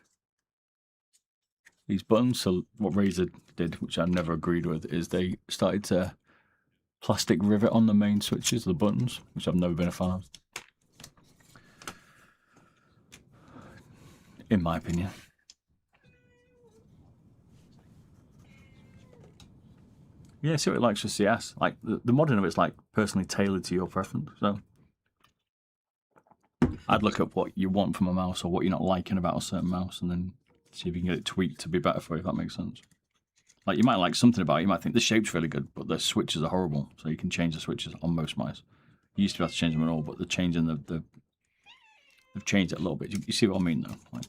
these buttons. So what Razer did, which I never agreed with, is they started to plastic rivet on the main switches, the buttons, which I've never been a fan of, in my opinion. Yeah, see what it likes for CS. Like the modding of it's like personally tailored to your preference. So I'd look up what you want from a mouse or what you're not liking about a certain mouse, and then see if you can get it tweaked to be better for you. If that makes sense. Like you might like something about it. You might think the shape's really good, but the switches are horrible. So you can change the switches on most mice. You used to have to change them at all, but they're changing they've changed it a little bit. You see what I mean, though? Like.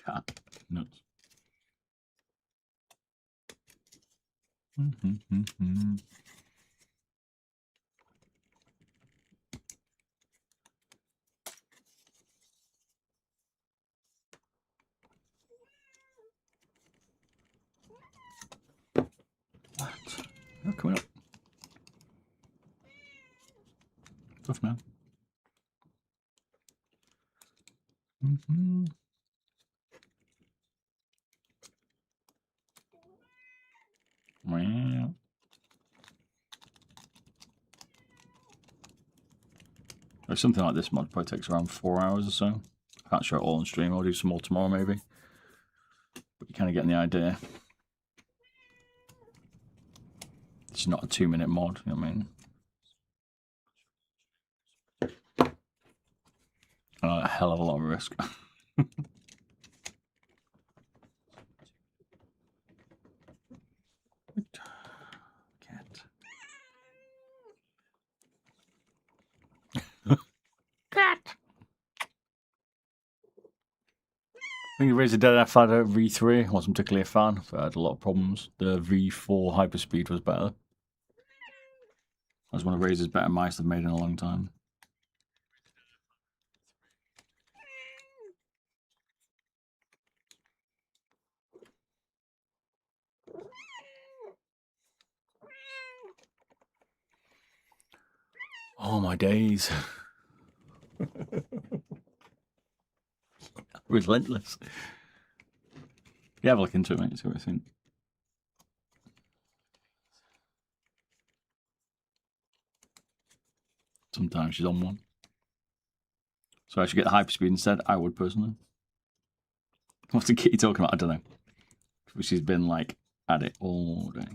Cat nuts. What? They're coming up. stuff now. Mm-hmm. Well. Something like this mod probably takes around 4 hours or so. I can't show it all on stream. I'll do some more tomorrow maybe. But you're kind of getting the idea. It's not a 2-minute mod, you know what I mean? A hell of a lot of risk. Cat. Cat. I think Razer Dead I've had a V3. I wasn't particularly a fan. I had a lot of problems. The V4 Hyperspeed was better. That's one of Razer's better mice I've made in a long time. Oh my days. Relentless. Yeah, have a look into it, mate. See what I think. Sometimes she's on one. So I should get the hyperspeed instead. I would personally. What's the kitty talking about? I don't know. She's been like at it all day.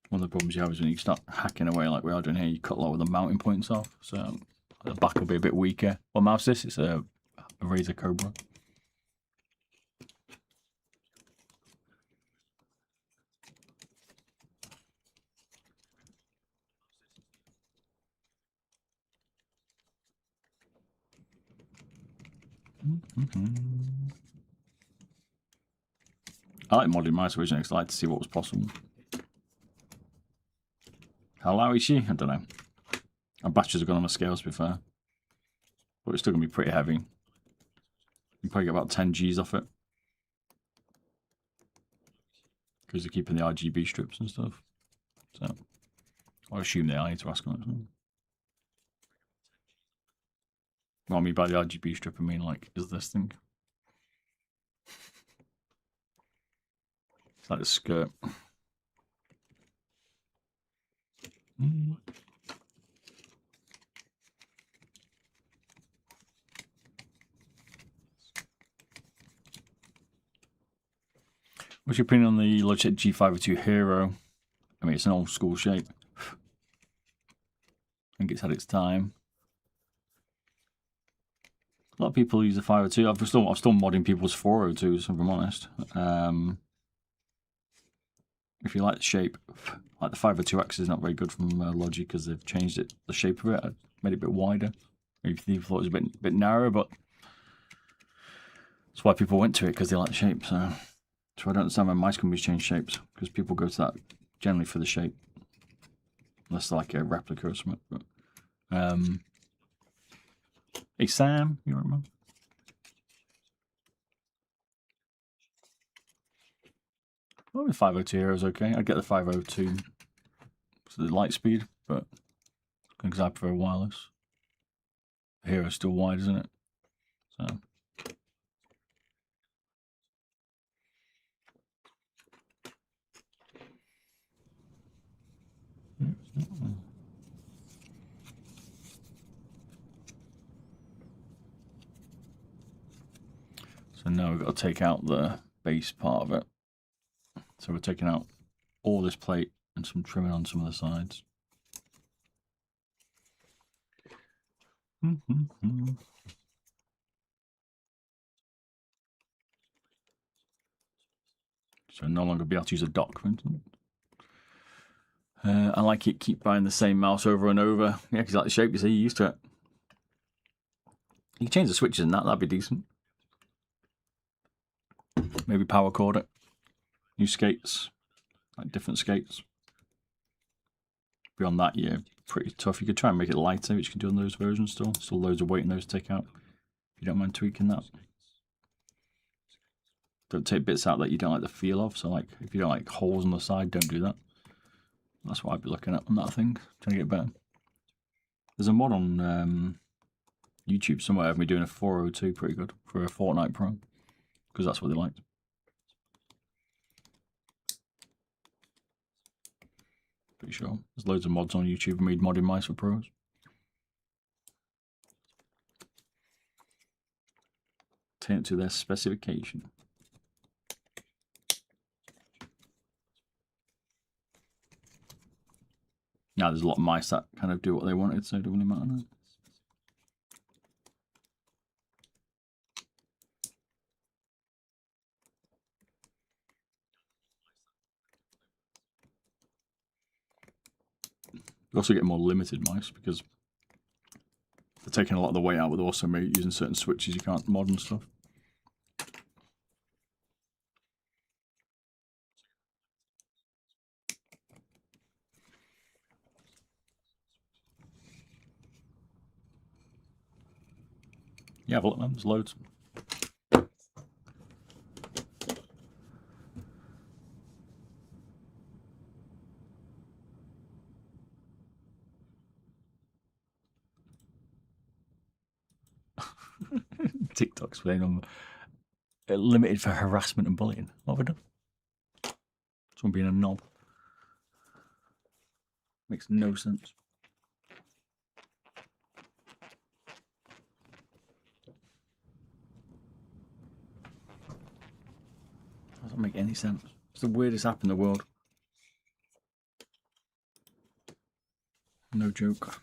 One of the problems you have is when you start hacking away like we are doing here, you cut a lot of the mounting points off, so the back will be a bit weaker. What mouse is this? It's a Razer Cobra. I like modding mice originally because I like to see what was possible. How loud is she? I don't know. Our batteries have gone on the scales, to be fair. But it's still going to be pretty heavy. You can probably get about 10 Gs off it. Because they're keeping the RGB strips and stuff. So, I assume they are. I need to ask them. What I mean by the RGB strip, I mean, like, is this thing? It's like a skirt. What's your opinion on the Logitech G502 Hero? I mean, it's an old school shape. I think it's had its time. A lot of people use the 502. I'm still modding people's 402s, if I'm honest. If you like the shape, like the 502X is not very good from Logic because they've changed it, the shape of it, made it a bit wider. Maybe people thought it was a bit narrower, but that's why people went to it, because they like the shape. So I don't understand why mice companies change shapes, because people go to that generally for the shape, unless they're like a replica or something. But, hey Sam, you remember? Well, the 502 Hero is okay. I get the 502 for the light speed, but because I prefer wireless. The Hero's still wide, isn't it? So. So now we've got to take out the base part of it. So we're taking out all this plate and some trimming on some of the sides. So no longer be able to use a dock, for instance. I like it. Keep buying the same mouse over and over. Yeah, because you like the shape. You see, you're used to it. You can change the switches in that. That'd be decent. Maybe power cord it. New skates, like different skates. Beyond that, yeah, pretty tough. You could try and make it lighter, which you can do on those versions still. Still loads of weight in those to take out. If you don't mind tweaking that. Don't take bits out that you don't like the feel of. So like, if you don't like holes on the side, don't do that. That's what I'd be looking at on that thing, trying to get better. There's a mod on YouTube somewhere of me doing a 402 pretty good for a Fortnite Pro, because that's what they liked. Pretty sure. There's loads of mods on YouTube of me modding mice for pros. Turn it to their specification. Now there's a lot of mice that kind of do what they wanted, so it doesn't really matter now. You also get more limited mice because they're taking a lot of the weight out, but they're also using certain switches you can't mod and stuff. Yeah, have a look, man. There's loads. TikTok's playing on limited for harassment and bullying. What have I done? Someone being a knob. Makes no sense. Doesn't make any sense. It's the weirdest app in the world. No joke.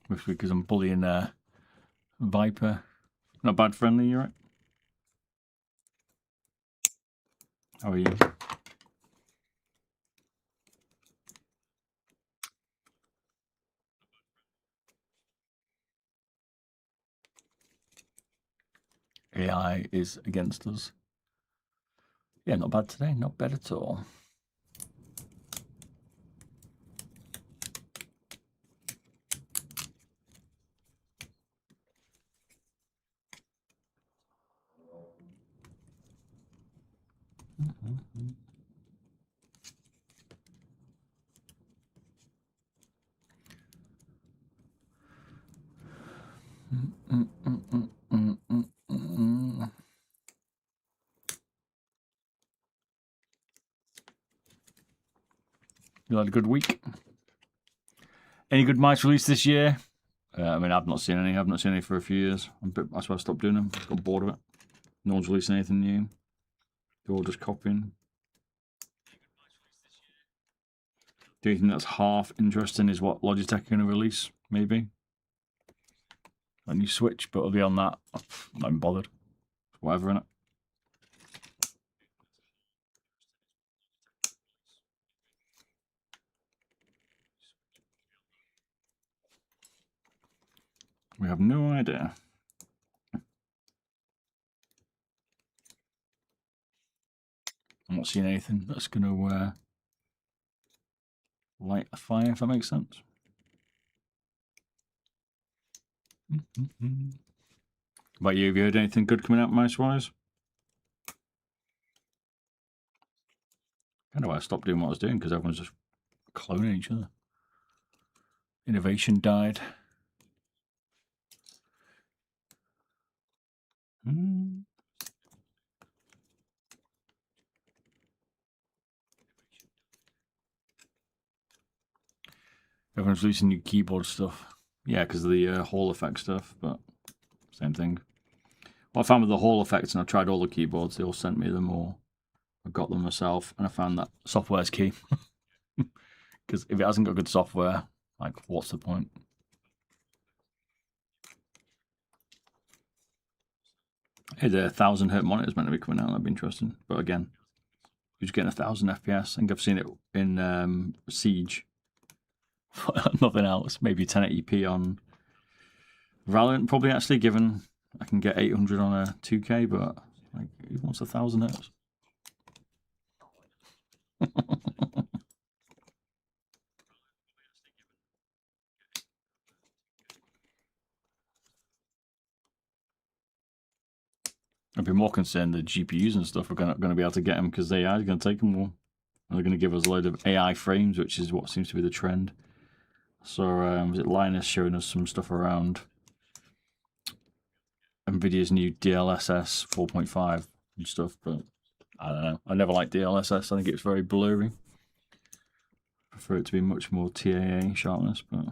Mostly because I'm bullying Viper. Not bad friendly, you right? How are you? AI is against us. Yeah, not bad today. Not bad at all. You had a good week? Any good mice released this year? I mean, I've not seen any. I've not seen any for a few years. That's why I stopped doing them. I got bored of it. No one's releasing anything new. They're all just copying. Do you think that's half interesting is what Logitech are going to release? Maybe. A new Switch, but beyond that, I'm not even bothered. Whatever, innit? We have no idea. I'm not seeing anything that's going to light a fire, if that makes sense. About you, have you heard anything good coming out mouse-wise? Kind of why I stopped doing what I was doing, because everyone's just cloning each other. Innovation died. Everyone's releasing new keyboard stuff. Yeah, because of the Hall effect stuff, but same thing. What I found with the Hall effects, and I've tried all the keyboards, they all sent me the more I got them myself, and I found that software is key. Because if it hasn't got good software, like, what's the point? Hey, the 1000 Hz monitor is meant to be coming out. That'd be interesting. But again, you're just getting 1000 FPS. I think I've seen it in Siege. Nothing else. Maybe 1080p on Valorant, probably, actually, given I can get 800 on a 2K, but like, who wants 1000 Hz? I'd be more concerned that GPUs and stuff are not going to be able to get them because AI is going to take them all. They're going to give us a load of AI frames, which is what seems to be the trend. So, was it Linus showing us some stuff around NVIDIA's new DLSS 4.5 and stuff, but I don't know. I never liked DLSS. I think it's very blurry. I prefer it to be much more TAA sharpness, but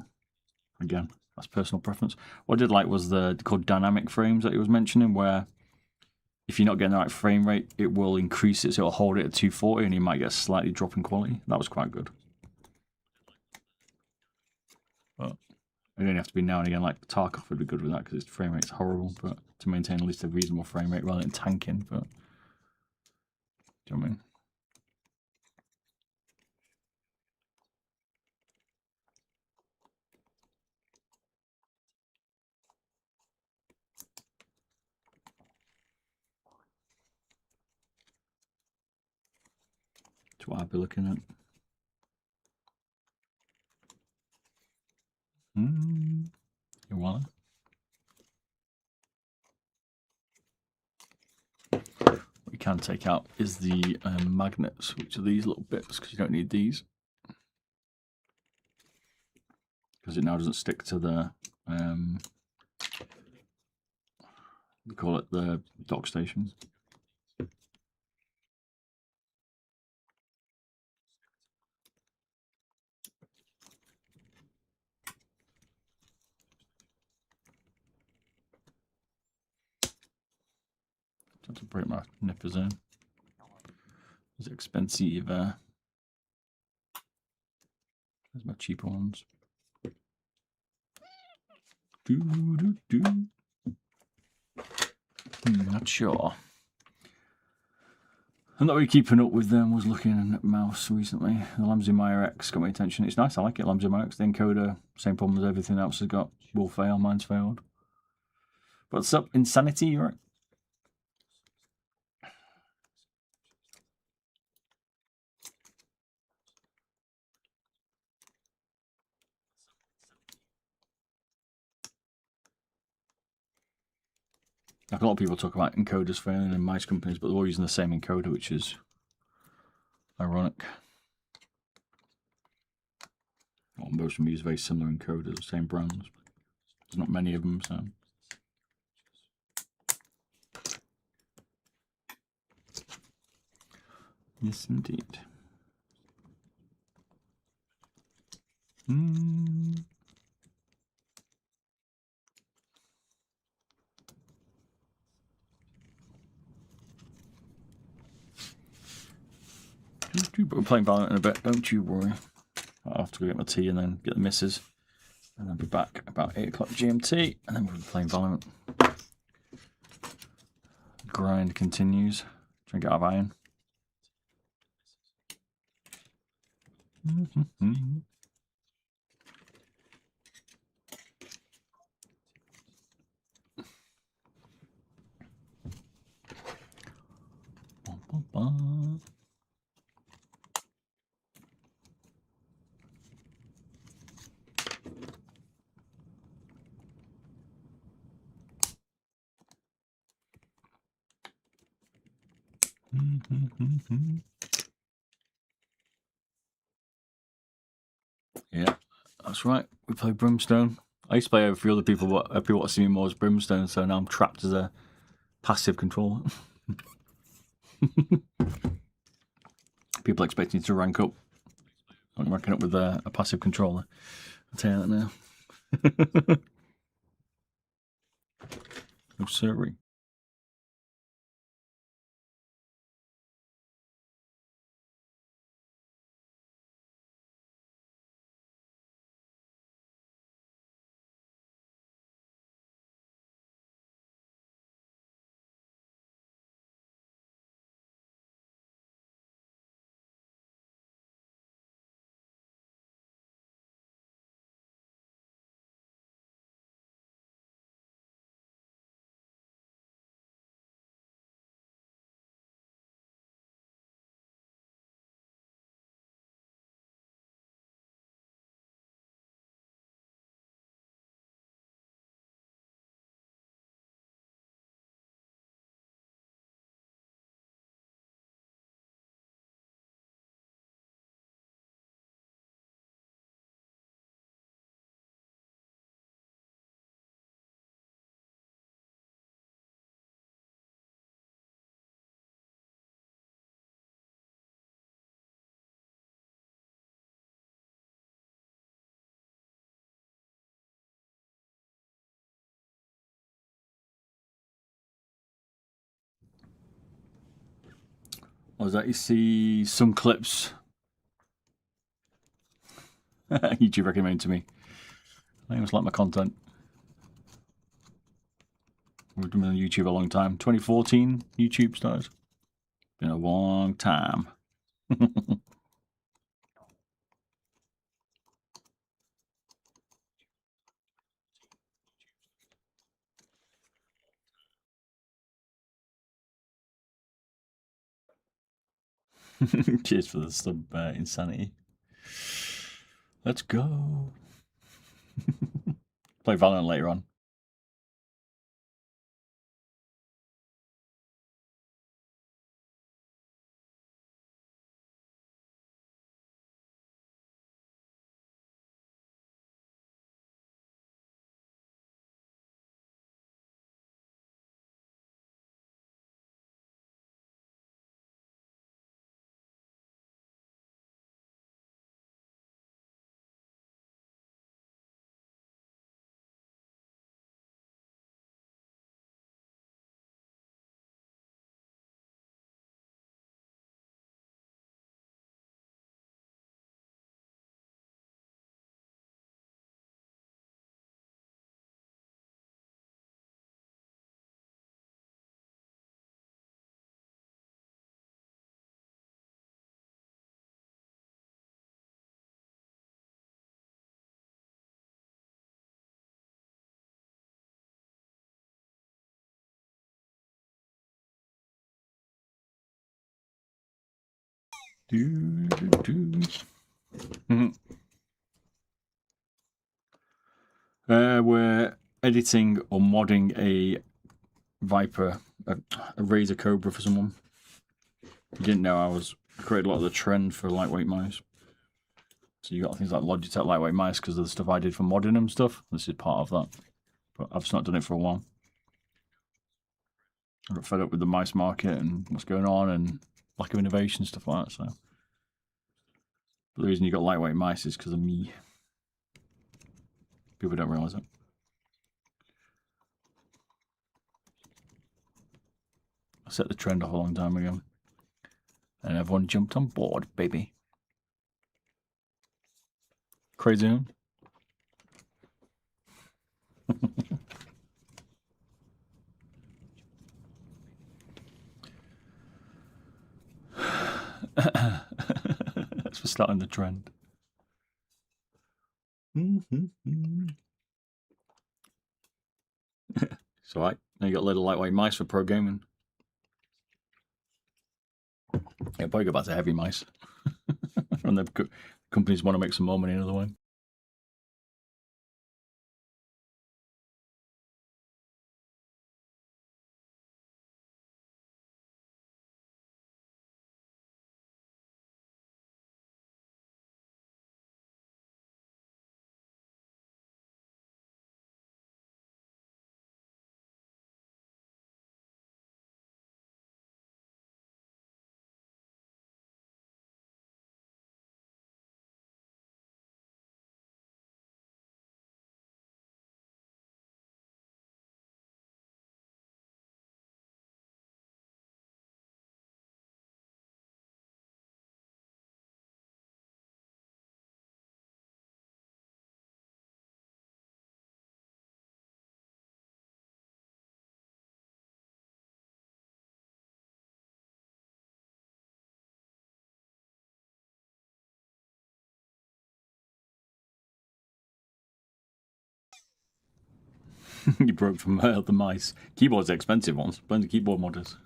again, that's personal preference. What I did like was the called dynamic frames that he was mentioning, where if you're not getting the right frame rate, it will increase it, so it'll hold it at 240 and you might get a slightly drop in quality. That was quite good. But it only have to be now and again, like Tarkov would be good with that because its frame rate's horrible, but to maintain at least a reasonable frame rate rather than tanking. But do you know what I mean? That's what I'd be looking at. You want it? What you can take out is the magnets, which are these little bits, because you don't need these. Because it now doesn't stick to the, we call it the dock station. Have to break my nippers in. It's expensive. There's my cheaper ones. Not sure. I'm not really keeping up with them. Was looking at mouse recently. The Lamzu RTX got my attention. It's nice. I like it. Lamzu RTX. The encoder, same problem as everything else has got. Will fail. Mine's failed. What's up, Insanity? You right? Like a lot of people talk about encoders failing in mice companies, but they're all using the same encoder, which is ironic. Well, most of them use very similar encoders, same brands. There's not many of them, so. Yes, indeed. But we're playing Valorant in a bit, don't you worry. I'll have to go get my tea and then get the missus. And then be back about 8 o'clock GMT, and then we'll be playing Valorant. Grind continues. Try and get out of iron. Yeah, that's right. We play Brimstone. I used to play over a few other people, but people want to see me more as Brimstone, so now I'm trapped as a passive controller. People expect me to rank up. I'm ranking up with a passive controller. I'll tell you that now. No siree. Or is that you see some clips YouTube recommended to me? I must like my content. We've been on YouTube a long time. 2014 YouTube started. Been a long time. Cheers for the sub insanity. Let's go. Play Valorant later on. We're editing or modding a Viper, a Razer Cobra for someone. You didn't know I created a lot of the trend for lightweight mice. So you got things like Logitech lightweight mice because of the stuff I did for modding them stuff. This is part of that. But I've just not done it for a while. I got fed up with the mice market and what's going on and lack of innovation, stuff like that. So the reason you got lightweight mice is because of me. People don't realise it. I set the trend off a long time ago. And everyone jumped on board, baby. Crazy, huh? That's for starting the trend. It's alright. Now you got a little lightweight mice for pro gaming. Yeah, probably go back to heavy mice. And the companies want to make some more money another way. You broke from the mice. Keyboards are expensive ones. Blend the keyboard modders.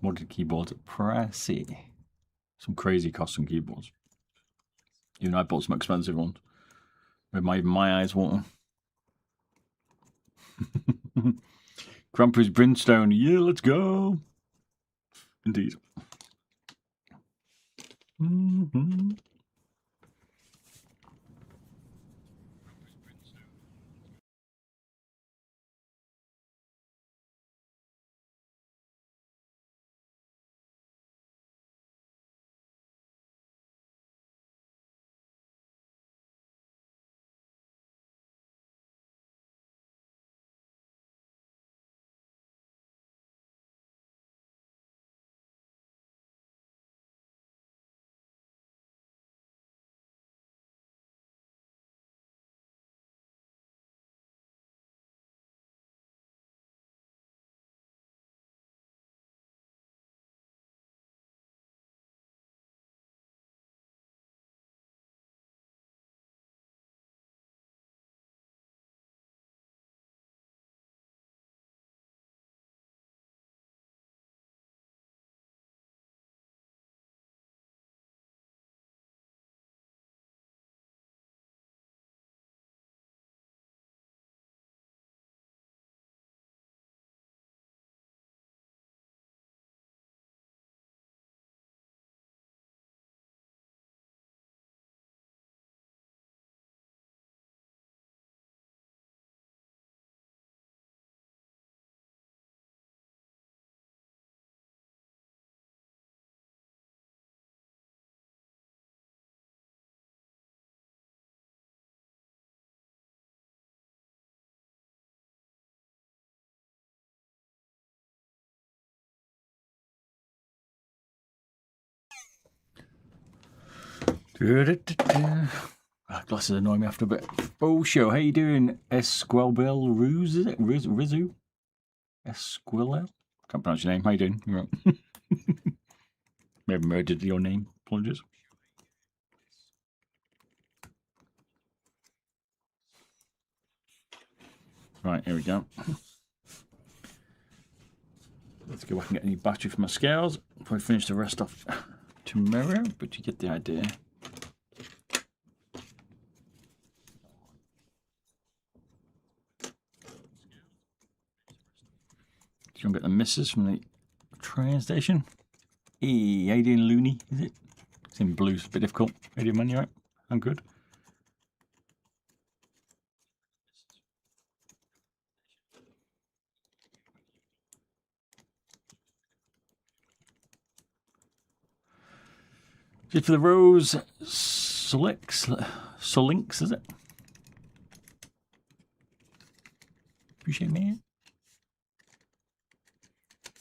Modded keyboards are pricey. Some crazy custom keyboards. Even I bought some expensive ones. Made my eyes water. Krampus Brimstone. Yeah, let's go. Indeed. Glasses annoy me after a bit. Oh, show, how you doing? Esquelbel Ruse, is it? Rizu? Esquilel? Can't pronounce your name. How you doing? You're right. May have murdered your name. Apologies. Right, here we go. Let's go back and get any battery for my scales. Probably finish the rest off tomorrow, but you get the idea. You can get the misses from the train station. Hey, how you doing, Looney? Is it? It's in blue, it's a bit difficult. How you doing, man? You right? I'm good. Just for the rose, Solinks, is it? Appreciate me.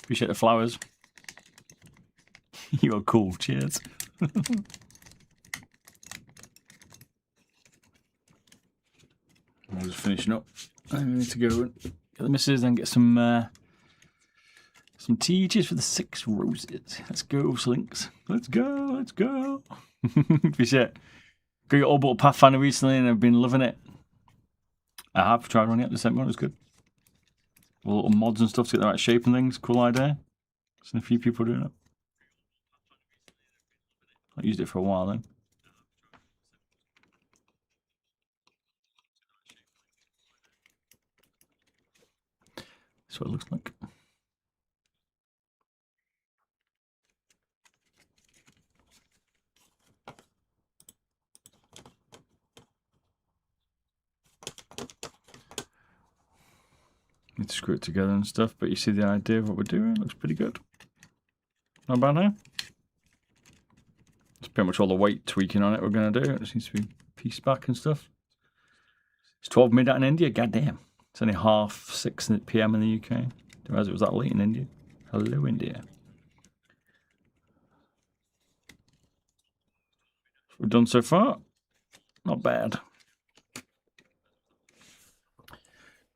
Appreciate the flowers. You are cool. Cheers. I'm just finishing up. I need to go and get the missus and get some teachers for the 6 roses. Let's go, Slinks. Let's go. Let's go. Appreciate it. Got your Orbital Pathfinder recently and I've been loving it. I have tried running it. The second one was good. All little mods and stuff to get the right shape and things. Cool idea. Seen a few people doing it. I used it for a while then. That's what it looks like. Need to screw it together and stuff, but you see the idea of what we're doing. Looks pretty good. Not bad, eh? That's pretty much all the weight tweaking on it we're going to do. It just needs to be pieced back and stuff. It's 12 midnight in India. Goddamn. It's only 6:30 PM in the UK. Didn't realize it was that late in India. Hello, India. What we've done so far. Not bad.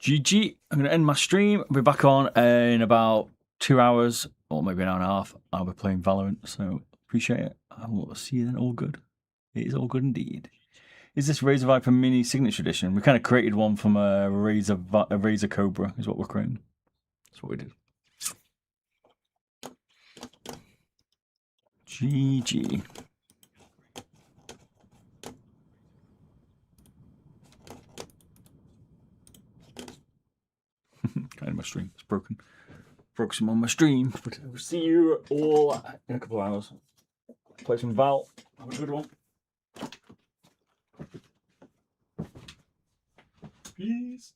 GG. I'm going to end my stream. I'll be back on in about 2 hours, or maybe an hour and a half. I'll be playing Valorant, so appreciate it. I will see you then. All good. It is all good indeed. Is this Razer Viper Mini Signature Edition? We kind of created one from a Razer Cobra, is what we're creating. That's what we did. GG. Kind of my stream. It's broken. Broke some on my stream. But I will see you all in a couple of hours. Play some Val. Have a good one. Peace.